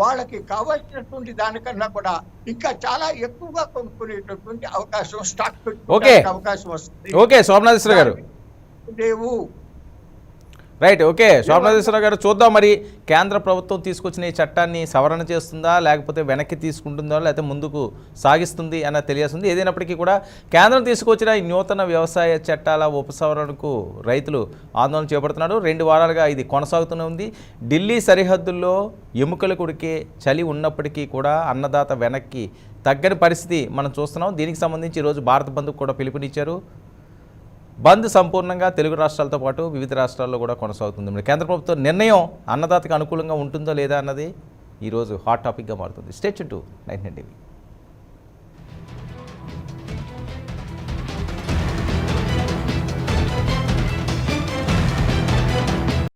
వాళ్ళకి కావాల్సినటువంటి దానికన్నా కూడా ఇంకా చాలా ఎక్కువగా కొనుక్కునేటటువంటి అవకాశం, స్టాక్ పెట్టుకునే అవకాశం వస్తుంది. ఓకే శోభనాథేశ్వర గారు, రైట్. ఓకే శోభనాథేశ్వర గారు, చూద్దాం మరి కేంద్ర ప్రభుత్వం తీసుకొచ్చిన ఈ చట్టాన్ని సవరణ చేస్తుందా, లేకపోతే వెనక్కి తీసుకుంటుందా, లేకపోతే ముందుకు సాగిస్తుంది అన్న తెలియాల్సింది. ఏదైనప్పటికీ కూడా కేంద్రం తీసుకొచ్చిన ఈ నూతన వ్యవసాయ చట్టాల ఉపసంహరణకు రైతులు ఆందోళన చేపడుతున్నారు. 2 వారాలుగా ఇది కొనసాగుతూనే ఉంది. ఢిల్లీ సరిహద్దుల్లో ఎముకలు కొడికే చలి ఉన్నప్పటికీ కూడా అన్నదాత వెనక్కి తగ్గని పరిస్థితి మనం చూస్తున్నాం. దీనికి సంబంధించి ఈరోజు భారత్ బంద్కు కూడా పిలుపునిచ్చారు. బంద్ సంపూర్ణంగా తెలుగు రాష్ట్రాలతో పాటు వివిధ రాష్ట్రాల్లో కూడా కొనసాగుతుంది. కేంద్ర ప్రభుత్వం నిర్ణయం అన్నదాతకు అనుకూలంగా ఉంటుందో లేదా అన్నది ఈరోజు హాట్ టాపిక్గా మారుతుంది. Stay tune to 99 TV.